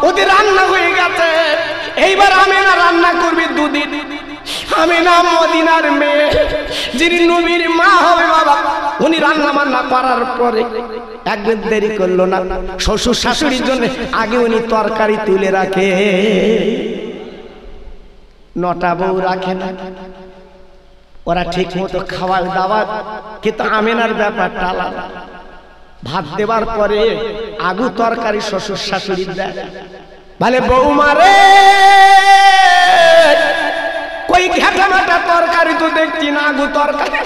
ওদের রান্না হয়ে গেছে। এইবার আমিনা রান্না করবে 2 দিন। আমিনা মদিনার মেয়ে, যিনি নবীর মা হবে বাবা, উনি রান্না বান্না করার পরে একদিন দেরি করলো না। শ্বশুর শাশুড়ির জন্য আগে উনি তরকারি তুলে রাখে। 9টা বউ রাখে না, ওরা ঠিক মতো খাওয়ার দাওয়ার, কিন্তু আমেনার ব্যাপারটা আলাদা। ভাত দেবার পরে আগু তরকারি শ্বশুর শাশুড়ি দেয়, বলে বৌমা রে কই ঘাটা মাটা তরকারি তো দেখছি না, আগু তরকারি।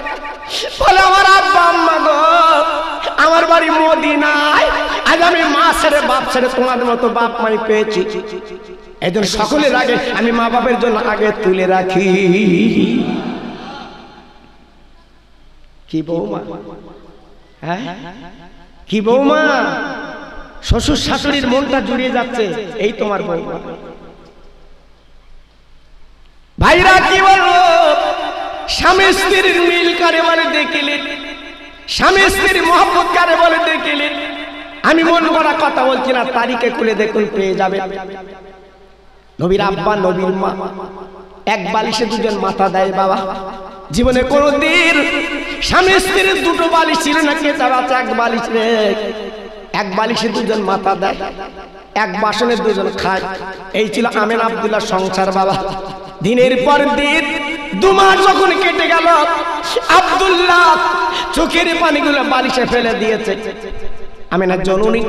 বলে আমার আব্বা আম্মা গো, আমার বাড়ি মদিনায়, আজ আমি মা ছেড়ে বাপ ছেড়ে তোমাদের মতো বাপ মাই পেয়েছি, এই জন্য সকলের আগে আমি মা বাপের জন্য আগে তুলে রাখি। কি বৌমা, হ্যাঁ কি বৌমা, শ্বশুর শাশুড়ির মনটা জুড়িয়ে যাচ্ছে, এই তোমার বৌমা। ভাইরা কি বলবো, স্বামী স্ত্রীর মিল কারে বলে দেখিলে, স্বামী স্ত্রীর মহব্বত কারে বলে দেখিলে। আমি মন করা কথা বলছি না, তারিখে খুলে দেখুন পেয়ে যাবে। নবীর আব্বা নবীর মা এক বালিশে দুজন মাথা দেয় বাবা। জীবনে কোনদিন স্বামী স্ত্রীর দুটো বালিশ ছিল না, কে তার আছে এক বালিশ রে, এক বালিশে দুজন মাথা দেয়, এক বাসনে দুজন খায়। এই ছিল আমেন আব্দুল্লাহ সংসার বাবা। দিনের পর দিন 2 মাস যখন কেটে গেল, আব্দুল্লাহ চোখের পানিগুলো বালিশে ফেলে দিয়েছে। আমেনার জননী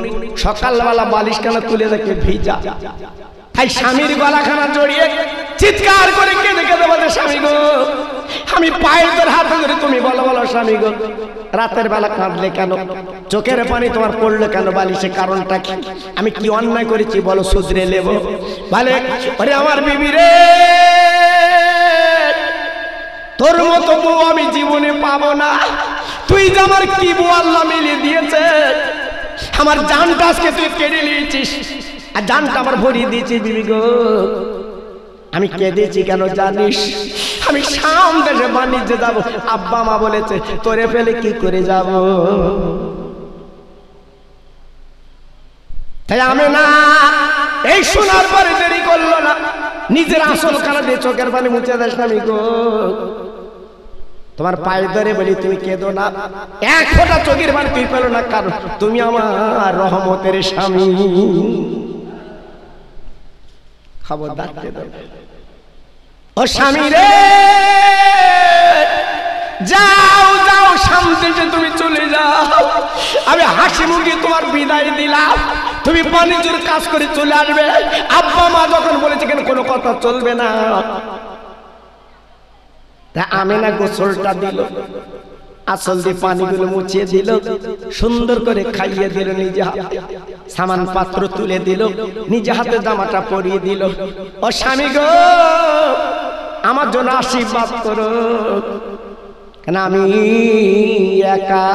সকালবেলা বালিশ খানা তুলে দেখে ভিজা, তাই স্বামীর গলাখানা জড়িয়ে চিৎকার করে কেঁদে কেঁদে বলে, স্বামী গো আমি পায়ের তোর হাতে ধরে, তুমি বলো বলো স্বামী গো রাতের বেলা কাঁদলে কেন, চোখের পানি তোমার পড়লো কেন বালিশে, কারণটা কি, আমি কি অন্যায় করেছি বলো, শুধরে নেব। বলে ওরে আমার বিবি রে, তোর মতো বউ আমি জীবনে পাবো না, তুই যে আমার কি বউ আল্লাহ মিলিয়ে দিয়েছে, আমার জানটা আজকে তুই কেড়ে নিয়েছিস, আর জানটা আমার ভরিয়ে দিয়েছিস বিবি গো। আমি কেঁদেছি কেন জানিস, আমি শাম দেশে বাণিজ্যে যাবো, আব্বা মা বলেছে তোরে ফেলে কি করে যাব। তাই আমি না এই শোনার পরে দেরি করলো না, নিজের আসল কালা দিয়ে চোখের পানি মুছে দেশ না, আমি গো তোমার পায়ে ধরে বলি তুমি কেঁদো না, এক ফোঁটা চোখের পানি তুই পেলো না, কারণ তুমি আমার রহমতের স্বামী। খবরদার কেঁদো ও স্বামী রে, যাও যাও শান্তিতে তুমি চলে যাও, আমি হাসি মুখে তোমার বিদায় দিলাম, তুমি বাণিজ্যের কাজ করে চলে আসবে। আব্বা মা যখন বলেছে কেন কোনো কথা চলবে না, তা আমেনা গোসলটা দিল, আসল দিয়ে পানিগুলো মুছিয়ে দিল, সুন্দর করে খাইয়ে দিল, নিজে হাতে সামান পাত্র তুলে দিল, নিজে হাতে জামাটা পরিয়ে দিল। ও স্বামী গো আমার জন্য আশীর্বাদ করো, কেন আমি একা।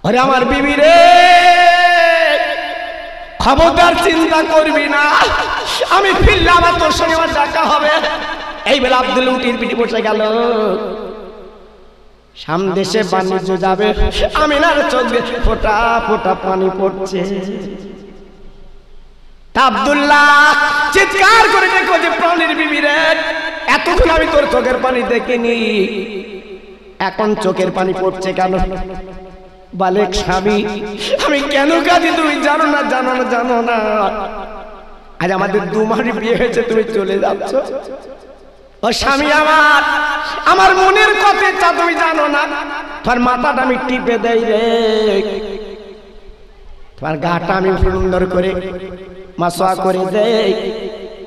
ওরে আমার বিবি রে, খবরদার চিন্তা করবি না, আমি ফিরলে আবার তোর সঙ্গে আমার দেখা হবে। এই বেলা আব্দুল উটির পিঠে বসে গেল, সামদেশে বাণিজ্য যাবে, আমিনার চোখে ফোঁটা ফোঁটা পানি পড়ছে। আব্দুল্লাহ চিৎকার করে দেখো যে প্রাণের বিবি রে, এতক্ষণ আমি তোর চোখের পানি দেখিনি, এখন চোখের পানি পড়ছে কেন? বলে স্বামী আমি কেন কাঁদি তুমি জানো না, জানো না, জানো না, আজ আমাদের 2 মাস বিয়ে হয়েছে, তুমি চলে যাচ্ছ। ও স্বামী আমার, আমার মনের কথা তুমি জানো না, তোমার মাথাটা আমি টিপে দেই রে, তোমার গাটা আমি সুন্দর করে মাসওয়া করে দেই,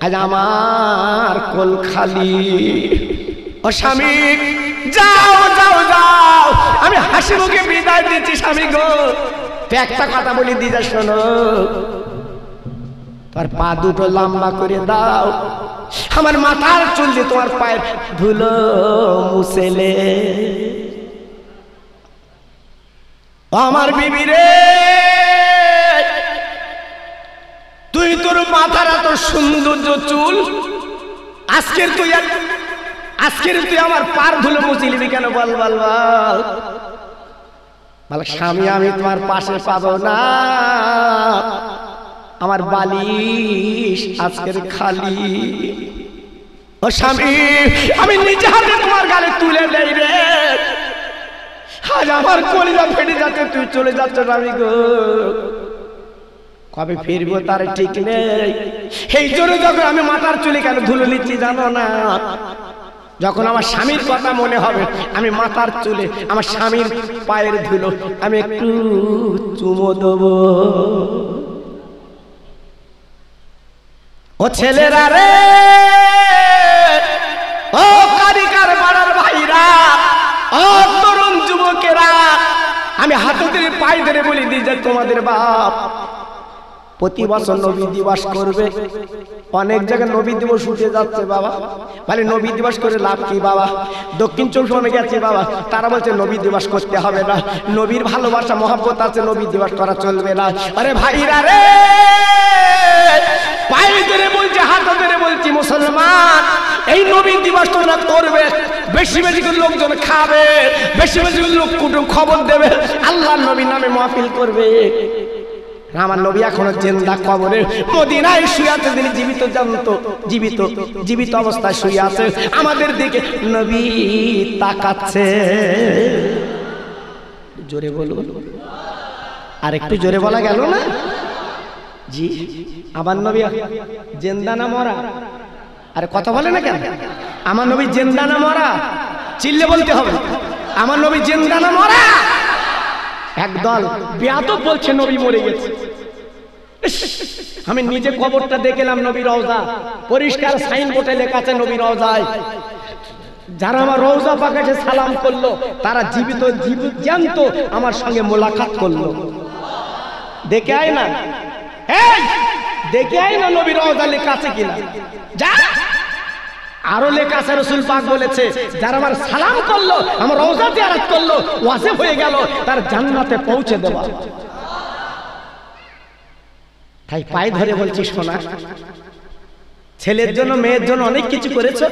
আজ আমার কোল খালি। ও স্বামী যাও যাও যাও, আমি হাসি মুখে বিদায় দিচ্ছি স্বামী গো। একটা কথা বলি দিদা শোনো, তোমার পা দুটো লম্বা করে দাও, আমার মাথার চুল দিয়ে তোমার পায়ের ধুলো মুছেলে। আমার বিবি রে, তুই তোর মাথার এত সৌন্দর্য চুল, আজকের তুই আমার পার ধুলো মুছিলিবি কেন? বল বল বল। বল স্বামী আমি তোমার পাশে পাবো না, আমার বালিশ আজকের খালি। ও স্বামী আমি নিজে হাতে তোমার গালে তুলে দেই রে, আজ আমার কলিজা ফেটে যাচ্ছে, তুই চলে যাচ্ছ স্বামী গো। কবে ফিরবো তার ঠিক নেই। এই জন্য যখন আমি মাথার চুলে কেন ধুলো নিচ্ছি জানো না? যখন আমার স্বামীর কথা মনে হবে আমি মাথার চুলে আমার স্বামীর পায়ের ধুলো আমি একটু চুমো দেবো। ও ছেলেরা রে, ও কারিকার পাড়ার ভাইরা, ও তরুণ যুবকেরা, আমি হাতে ধরে পায়ে ধরে বলি দিই যে তোমাদের বাপ প্রতি বছর নবী দিবস করবে। অনেক জায়গায় নবী দিবস উঠে যাচ্ছে বাবা, বলে নবী দিবস করে লাভ কি বাবা? দক্ষিণ চব্বিশ পরগনা গেছে বাবা, তারা বলছে নবী দিবস করতে হবে না, নবীর ভালোবাসা মহব্বত আছে, নবী দিবস করা চলবে না। আরে ভাইরা রে, পায়ে ধরে বলছি, হাতে ধরে বলছি, মুসলমান এই নবী দিবস তোমরা করবে, বেশি বেশি করে লোকজন খাবে, বেশি বেশি করে লোক কুটুম খবর দেবে, আল্লাহর নবীর নামে মাহফিল করবে। আমার নবী এখনো জিন্দা, কবরে মদিনায় শুয়ে আছে, তিনি জীবিত, জানতো জীবিত অবস্থায় শুয়ে আছে, আমাদের দিকে নবী তাকাচ্ছে। জোরে বলুন, আর একটু জোরে বলা গেল না? জি, আমার নবী জিন্দা না মরা? আরে কথা বলে না কেন? আমার নবী জিন্দা না মরা? চিল্লে বলতে হবে, আমার নবী জিন্দা না মরা? একদল বেয়াদব বলছে নবী মরে গেছে। আমি নিজে কবরটা দেখলাম, নবী রওজা পরিষ্কার সাইনবোর্ডে লেখা আছে নবী রওজায়। যারা আমার রওজা পাকে সালাম করলো তারা জীবিত জ্যান্ত আমার সঙ্গে মোলাকাত করলো। দেখে আয় না, এই দেখে আয় না নবী রওজা লেখা আছে কিনা। যা, আরো লেখা আছে, রাসূল পাক বলেছে যারা আমার সালাম করলো, আমার রওজা জিয়ারত করলো, ওয়াজিব হয়ে গেল তার জান্নাতে পৌঁছে দেওয়া। তাই পায়ে ধরে বলছি, শোনা, ছেলের জন্য মেয়ের জন্য অনেক কিছু করেছো,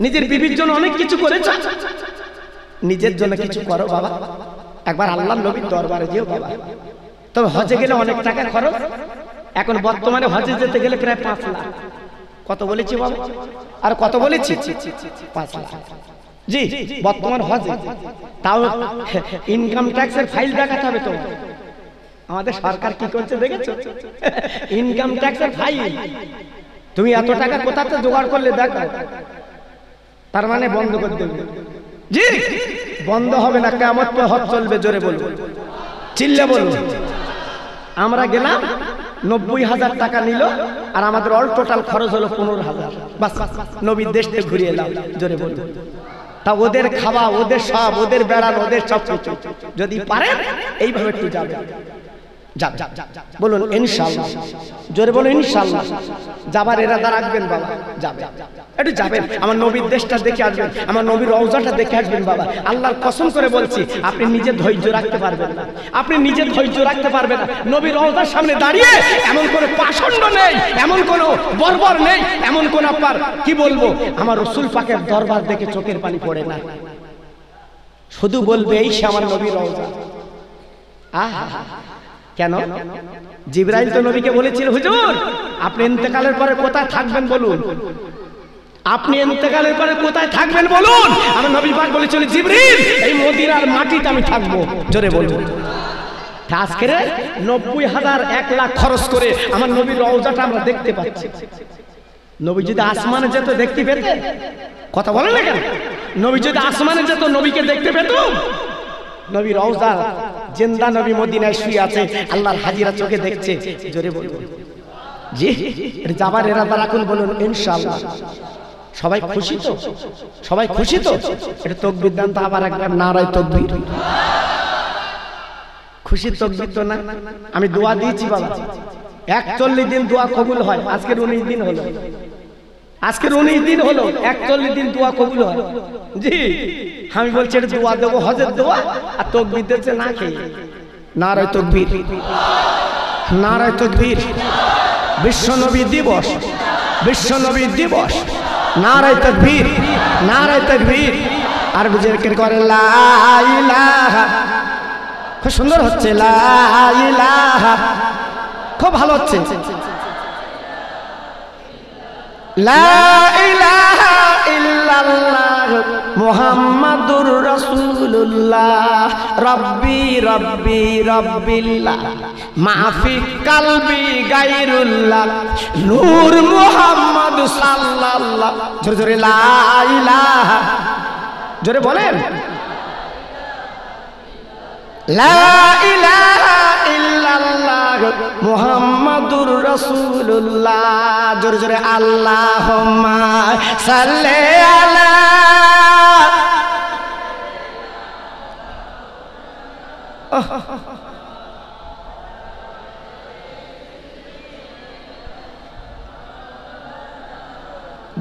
নিজের বিবির জন্য অনেক কিছু করেছো, নিজের জন্য কিছু করো বাবা। একবার আল্লাহর নবীর দরবারে যেও বাবা। তবে হজে গেলে অনেক টাকা খরচ, এখন বর্তমানে হজে যেতে গেলে প্রায় 5 লাখ। কত বলেছি বাবা? আর কত বলেছি? 5 লাখ। জি, বর্তমান হজে। তাও ইনকাম ট্যাক্সের ফাইল দেখাতে হবে তো। আমাদের সরকার কি করছে দেখেছো? ইনকাম ট্যাক্সের ফাইল। তুমি এত টাকা কোথাতে জোগাড় করলে দেখো, তার মানে বন্ধ করে দেবে। জি, বন্ধ হবে না, কিয়ামত পর্যন্ত হজ চলবে। জোরে বলবো, চিল্লে বলবো। আমরা গেলাম, 90,000 টাকা নিল, আর আমাদের অল টোটাল খরচ হলো 15,000। বাস, নবীর দেশ থেকে ঘুরে এলাম। জোরে বলবো। তা ওদের খাওয়া, ওদের সব, ওদের বেড়ানো, ওদের সব কিছু, যদি পারেন এইভাবে একটু যাবে। বলুন ইনশাআল্লাহ। জোরে বলুন ইনশাআল্লাহ। যাবার ইরাদা রাখবেন বাবা, যাবে একটু যাবেন, আমার নবীর দেশটা দেখে আসবেন, আমার নবীর রওজাটা দেখে আসবেন বাবা। আল্লাহর কসম করে বলছি, আপনি নিজে ধৈর্য রাখতে পারবেন না, আপনি নিজে ধৈর্য রাখতে পারবেন না। নবীর রওজার সামনে দাঁড়িয়ে এমন কোনো পাষণ্ড নেই, এমন কোনো বর্বর নেই, এমন কোন আপনার কি বলবো, আমার রাসূল পাকের দরবার দেখে চোখের পানি পড়ে না, শুধু বলবে এই সে আমার নবীর রওজা। আহা, কেন? জিবরাইল তো নবীকে বলেছিল, হুজুর আপনি ইন্তেকালের পরে কোথায় থাকবেন বলুন, আপনি ইন্তেকালের পরে কোথায় থাকবেন বলুন। আমার নবী পাক বলেছিল, জিবরিল এই মদিনার মাটিতে আমি থাকবো। জোরে বলুন। আজকে 90,000 1 লাখ খরচ করে আমার নবীর রওজাটা আমরা দেখতে পাচ্ছি। নবী যদি আসমানে যেত দেখতে পেতেন? কথা বলেন না কেন? নবী যদি আসমানে যেত নবীকে দেখতে পেত? নবী রওজা জিন্দা, নবী মদিনায় শুয়ে আছে, আল্লাহর হাজিরা চোখে দেখছে। জোরে বলুন। জি, যাবার ইরাদা রাখুন, বলুন ইনশাআল্লাহ। সবাই খুশি তো? সবাই খুশি তো? এটা তাকবীর দেন তো, আবার একবার নারায়ে তাকবীর। খুশি তাকবীর তো না? আমি দোয়া দিয়েছি বাবা, 41 দিন দোয়া কবুল হয়। আজকের 19 দিন হলো, আজকের 19 দিন হলো, 41 দিন দোয়া কবুল হয়। জি, আমি বলছি এটা দোয়া দেবো, হজের দোয়া, আর তাকবীর দিতে না খেয়ে। নারায়ে তাকবীর, নারায়ে তাকবীর। বিশ্ব নবী দিবস, বিশ্ব নবী দিবস। নারায়ে তাকবীর, নারায়ে তাকবীর। আর জিকির করে লা ইলাহা, খুব সুন্দর হচ্ছে, লা ইলাহা, খুব ভালো হচ্ছে। লা ইলাহা ইল্লাল্লাহ মুহাম্মাদুর রাসূলুল্লাহ রব্বি রব্বি রব্বিল্লাহ মাফি কালবি গায়রুল্লাহ নূর মুহাম্মদ সাল্লাল্লাহ। জোরে জোরে লা ইলাহা, জোরে বলেন লা ইলাহা ইল্লাল্লাহ মুহাম্মাদুর রাসূলুল্লাহ। জোরে জোরে আল্লাহুম্মা সাল্লি আলা।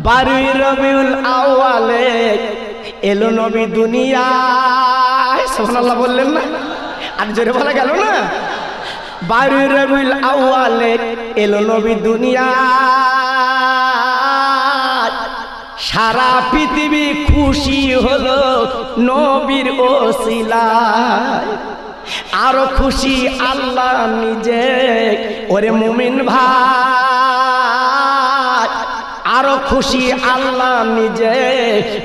বারোই রবিউল আউয়ালে এলো নবী দুনিয়ায়। সুবহানাল্লাহ বললেন না? আর জোরে বলা গেল না? বারোই রবিউল আউয়ালে এলো নবী দুনিয়ায়। সারা পৃথিবী খুশি হলো নবীর ওসিলায়। আরো খুশি আল্লাহ নিজে। ওরে মুমিন ভাই, আরো খুশি আল্লাহ নিজে।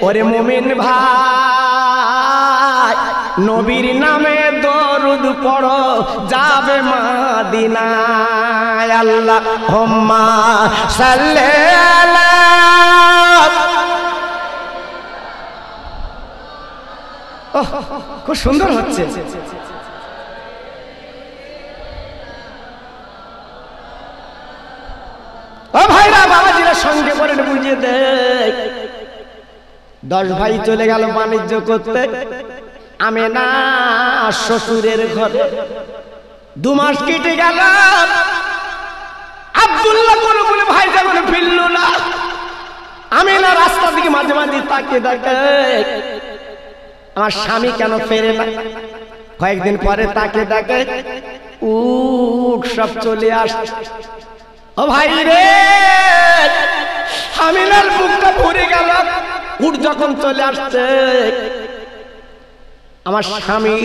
ওরে মুমিন ভাই, নবীর নামে দরুদ পড়ো যাবে মদিনায়। আল্লাহুম্মা সাল্লি আলা। খুব সুন্দর হচ্ছে। ও ভাইরা, বাবাজিরা সঙ্গে করে বুঝিয়ে দেয়। 10 ভাই চলে গেল বাণিজ্য করতে আমেনা শ্বশুরের ঘরে। 2 মাস কেটে গেল, আব্দুল্লাহ কোনো বলে ভাই যখন ফিরল না। আমেনা রাস্তা দিকে মাঝে মাঝে তাকিয়ে দেখে আমার স্বামী কেন ফেরে না। কয়েকদিন পরে তাকে দেখে উট সব চলে আসছে। ও ভাই রে, আমিনার বুকটা ভরে গেল। উট যখন চলে আসছে, আমার স্বামী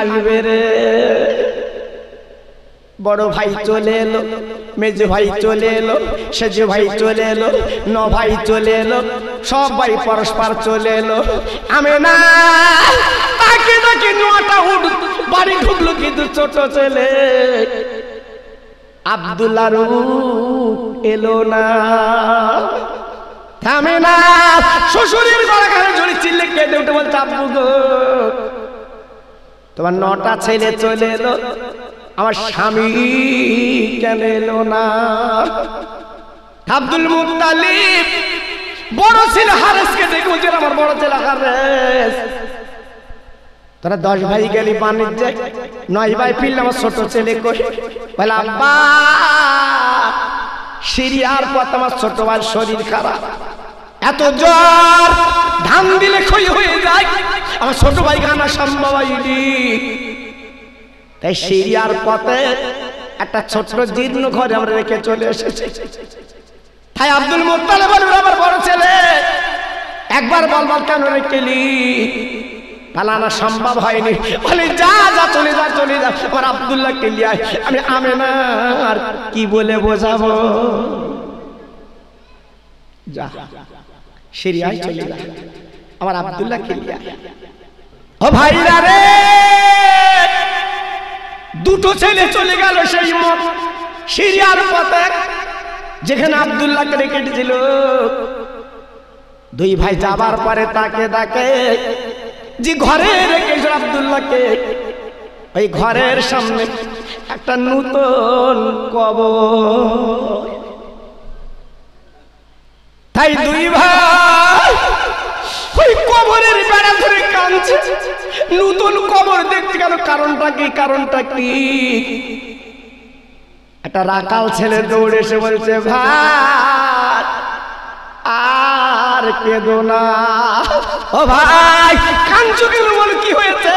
আসবে রে। বড় ভাই চলে এলো, মেজো ভাই চলে এলো, সেজো ভাই চলে এলো, 9 ভাই চলে এলো, সব ভাই পরস্পর চলে এলো। আমেনা তাকে তাকে 9টা উট বাড়ি ঢুকলো, কিন্তু ছোট ছেলে আব্দুল্লাহর এলো না। থামে না, শ্বশুরের গলাখানে জড়ি চিল্লে কেঁদে উঠে বলছে, আব্বু গো, তোমার 9টা ছেলে চলে এলো, আমার স্বামী কেন এলো না? আব্দুল মুত্তালিব বড় ছেলে হারেসকে দেখে বলছে, আমার বড় ছেলে হারেস, তোরা 10 ভাই গেলি বাণিজ্যে, 9 ভাই ফিরলে, আমার ছোট ছেলে কই? বলে, আব্বা সিরিয়ার পথ আমার ছোট ভাই শরীর খারাপ, এত জ্বর, ধান দিলে ক্ষয় হয়ে যায়, আমার ছোট ভাই খানা সম্ভব হয়নি। তাই সিরিয়ার পথে একটা ছোট্ট জীর্ণ ঘরে আমরা রেখে চলে এসেছি। তাই আব্দুল মুত্তালিব বলে, আমার বড় ছেলে, একবার বলবার কেন রেখেলি? পালানো সম্ভব হয়নি। বলে, যা যা চলে যা চলে যা, আমার আব্দুল্লাহ কে লিয়ে আয়। আমি আমেনার কি বলে বোঝাবো? যা সিরিয়ায় চলে যা, আমার আব্দুল্লাহ কে লিয়ে আয়। ও ভাইরা রে, 2টো ছেলে চলে গেল সেই সিরিয়ার পথে যেখানে আব্দুল্লাহকে রেখেছিল। 2 ভাই যাবার পরে তাকে দেখে যে ঘরে রেখেছিল আব্দুল্লাহকে, ওই ঘরের সামনে একটা নতুন কবর। তাই 2 ভাই ওই কবরের বেড়া ধরে কাঁদছে। নতুন কবর দেখতে গেল, কারণটা কি? কারণটা কি? একটা রাকাল ছেলে দৌড়ে এসে বলছে, ভাই আর কেঁদো না। ও ভাই কাঁদছো কেন? বলো কি হয়েছে?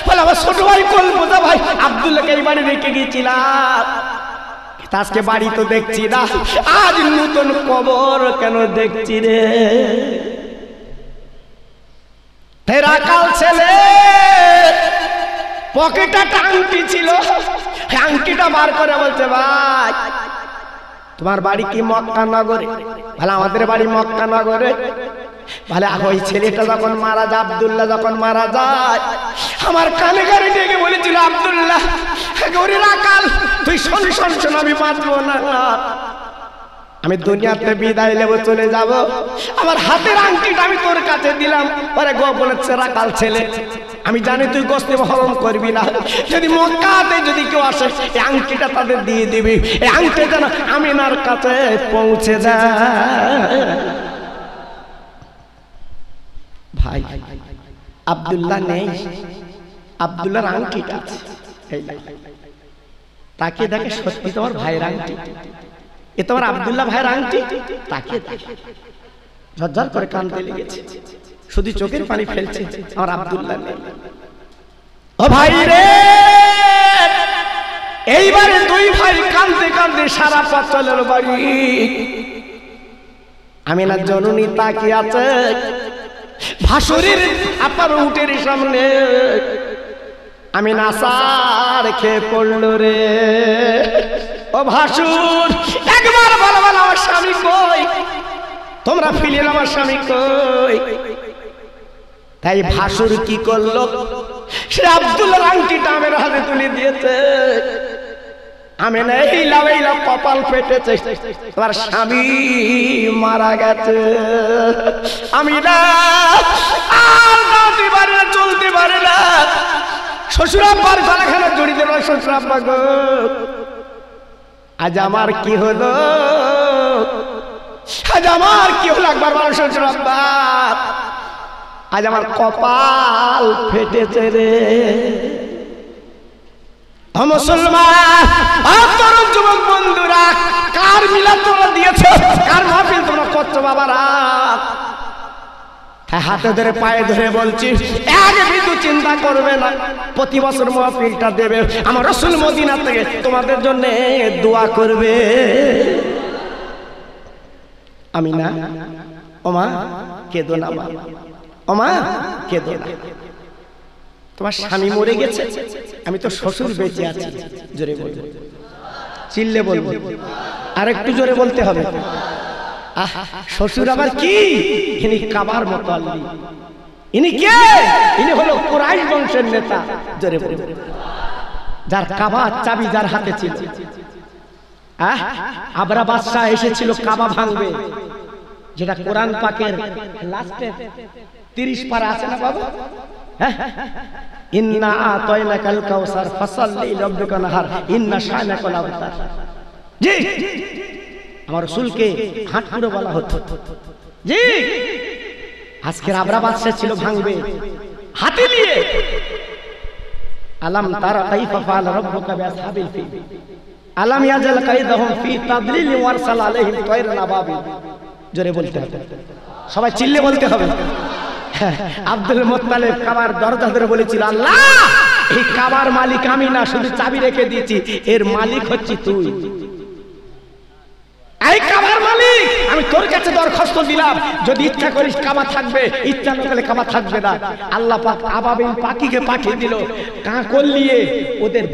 বলে, আমার ছোট ভাই কল্পনা ভাই আব্দুল্লাহকে এই বাড়ি রেখে গেছিলাম, আজকে বাড়ি তো দেখছি না, আজ নতুন কবর কেন দেখছি রে? রাকাল ছেলে পকেটে একটা আংটি ছিল, আংটিটা বার করে বলছে, ভাই তোমার বাড়ি কি মক্কা নগরে? বলে, আমাদের বাড়ি মক্কা নগরে। ভালো ওই ছেলেটা যখন মারা যায়, আব্দুল্লাহ যখন মারা যায়, আমার কানে কানে ডেকে বলেছিল, আব্দুল্লাহ গরি রাকাল তুই শোন শোন শোন, আমি বাঁচবো না, আমি দুনিয়াতে বিদায় নেব, চলে যাব, আমার হাতের আংটিটা আমি তোর কাছে দিলাম। পরে গো বলেছে, রাকাল ছেলে আমি জানি তুই গোশত হরম করবি না, যদি মক্কাতে যদি কেউ আসে এই আংটিটা তাদের দিয়ে দিবি, এই আংটিটা যেন আমিনার কাছে পৌঁছে যায়। ভাই আব্দুল্লাহ নেই, আব্দুল্লাহর আংটিটা আছে, তাকে দেখে সত্যি তোমার ভাইয়ের আংটি, এ তোমার আব্দুল্লাহ ভাইয়ের আংটি, তাকে ঝরঝর করে কাঁদতে লেগেছে, শুধু চোখের পানি ফেলছে, আমার আব্দুল্লাহ নেই। ও ভাই রে, এইবারে দুই ভাই কাঁদতে কাঁদতে সারা পথ চলের বাড়ি। আমিনার জননী তাকিয়ে আছে ভাসুরের আপার উটের সামনে, আমিনা আসার খেয়ে পড়ল রে। ও ভাসুর, একবার বলো বলো আমার স্বামী কই, তোমরা ফিরিয়ে আমার স্বামী কই। তাই ভাসুর কি করলো, সে আব্দুল্লাহর আংটিটা আমের হাতে তুলে দিয়েছে। আমিনা এইলা কপাল ফেটেছে, তোমার স্বামী মারা গেছে। আমিনা আর দাঁড়াতে পারে না, চলতে পারে না, শ্বশুর আব্বার গলাখানা জড়িয়ে দেয়, শ্বশুর আব্বা গো আজ আমার কি হলো, আজ আমার কি হলো, একবার বলো শ্বশুর আব্বা আজ আমার কপাল ফেটেছে রে। মুসলমান তরুণ যুবক বন্ধুরা, কার মিলাদ তোমরা দিয়েছো, কার মাহফিল তোমরা করছো বাবারা, হাতে ধরে পায়ে ধরে বলছি, এক বিন্দু চিন্তা করবে না, প্রতি বছর মাহফিলটা দেবে, আমার রাসূল মদিনা থেকে তোমাদের জন্য দোয়া করবে। আমিনা ওমা কেঁদো না মা, ওমা কেঁদো না, তোমার স্বামী মরে গেছে, আমি তো শ্বশুর বেঁচে আছি। জোরে বলবো, চিল্লে বলবো, আর একটু জোরে বলতে হবে। শ্বশুর আবার কি, ইনি কাবার মতো আল্লাহ, ইনি কে, ইনি হলো কুরাইশ বংশের নেতা। জোরে বলবো, যার কাবার চাবি যার হাতে ছিল। আবরা বাদশাহ এসেছিল কাবা ভাঙবে, যেটা কোরআন পাকের লাস্টে 30 পারা আছে না বাবা, ইন্না আতাইনাকাল কাউসার ফাসাল্লি লিরাব্বিকা নাহার ইন্না শানাকাল আবতার। জি, আমার রাসূলকে হাঁটপুরো বলা হতো। জি, আজকের আবরা বাদশা ছিল ভাঙবে হাতে নিয়ে। আলাম তারা কাইফা ফাআলা রাব্বুকা বিআসহাবিল ফিল আলাম ইয়াজাল কাইদাহুম ফি তাদলিল ওয়ারসাল আলাইহিম তায়রান আবাবিল। জোরে বলতে হবে, সবাই চিল্লে বলতে হবে। আব্দুল মুত্তালিব কাবার দরজা ধরে বলেছিল, আল্লাহ এই কাবার মালিক আমি না, শুধু চাবি রেখে দিয়েছি, এর মালিক হচ্ছি তুই। এই কাবার মালিক আমি তোর কাছে দরখাস্ত দিলাম, যদি ইচ্ছা করিস কাবা থাকবে, ইচ্ছা না করলে কাবা থাকবে না। আল্লাহ পাক আবাবিল পাখিকে পাঠিয়ে দিল, কাঁকল নিয়ে ওদের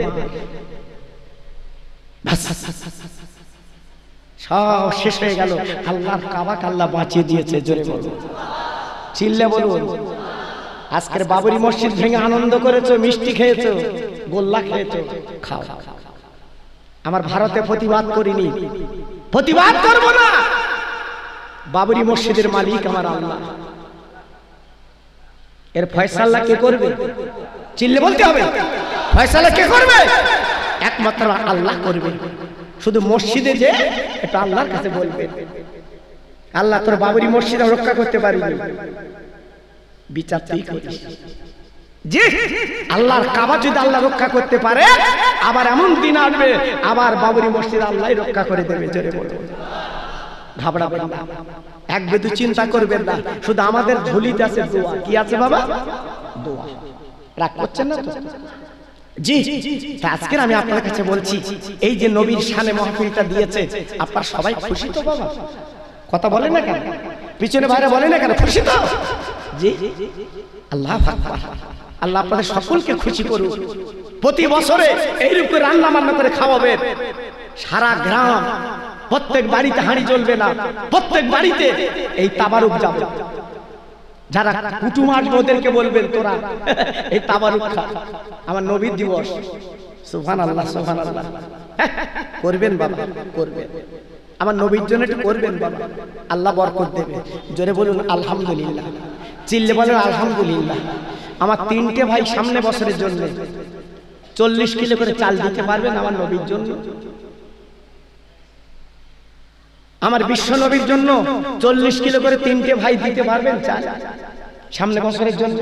সব শেষ হয়ে গেল। আল্লাহর কাবাকে আল্লাহ বাঁচিয়ে দিয়েছে। জোরে বলুন, চিল্লে বলুন। আজকের বাবরি মসজিদ ভেঙে আনন্দ করেছো, মিষ্টি খেয়েছো, গোল্লা খেয়েছো, খাও। আমার ভারতে প্রতিবাদ করিনি, প্রতিবাদ করব না। বাবরি মসজিদের মালিক আমার আল্লাহ, এর ফয়সালা কে করবে? চিল্লে বলতে হবে, ফয়সালা কে করবে? একমাত্র আল্লাহ করবে। শুধু মসজিদে যে এটা আল্লাহর কাছে বলবে, আল্লাহ তোর বাবরি মসজিদ রক্ষা করতে পারবি, বিচার তুই করিস। জি, আল্লাহর কাবা যদি আল্লাহ রক্ষা করতে পারে, আবার এমন দিন আসবে আবার বাবরি মসজিদ আল্লাহ রক্ষা করে দেবে। জোরে বলো, ঘাবড়াবেন না, এক বেদু চিন্তা করবেন না। শুধু আমাদের ঝুলিতে আছে দোয়া। কি আছে বাবা? দোয়া। রাগ করছেন না তো? জি, আজকের আমি আপনার কাছে বলছি, এই যে নবীর শানে মাহফিলটা দিয়েছে, আপনারা সবাই খুশি তো বাবা? কথা বলেন না কেন? পিছনে বাইরে বলেন না কেন? খুশি তো? জি, আল্লাহ আকবার। আল্লাহ আপনাদের সকলকে খুশি করুন। প্রতি বছরে এইরূপে রান্না বান্না করে খাওয়াবেন। সারা গ্রাম, প্রত্যেক বাড়িতে হাঁড়ি জ্বলবে না, প্রত্যেক বাড়িতে এই তাবারুক যাবে। যারা কুটুম আসবে ওদেরকে বলবেন তোরা এই তাবারুক খা, আমার নবীর দিবস। সুবহানাল্লাহ সুবহানাল্লাহ, করবেন বাবা করবেন, আমার নবীর জন্য একটু করবেন বাবা, আল্লাহ বরকত দেবে। জোরে বলুন আলহামদুলিল্লাহ, চিল্লে বলেন আলহামদুলিল্লাহ। আমার 3টে ভাই সামনে বছরের জন্য 40 কিলো করে চাল দিতে পারবেন আমার নবীর জন্য? আমার বিশ্ব নবীর জন্য 40 কিলো করে 3টে ভাই দিতে পারবেন চাল সামনে বছরের জন্য?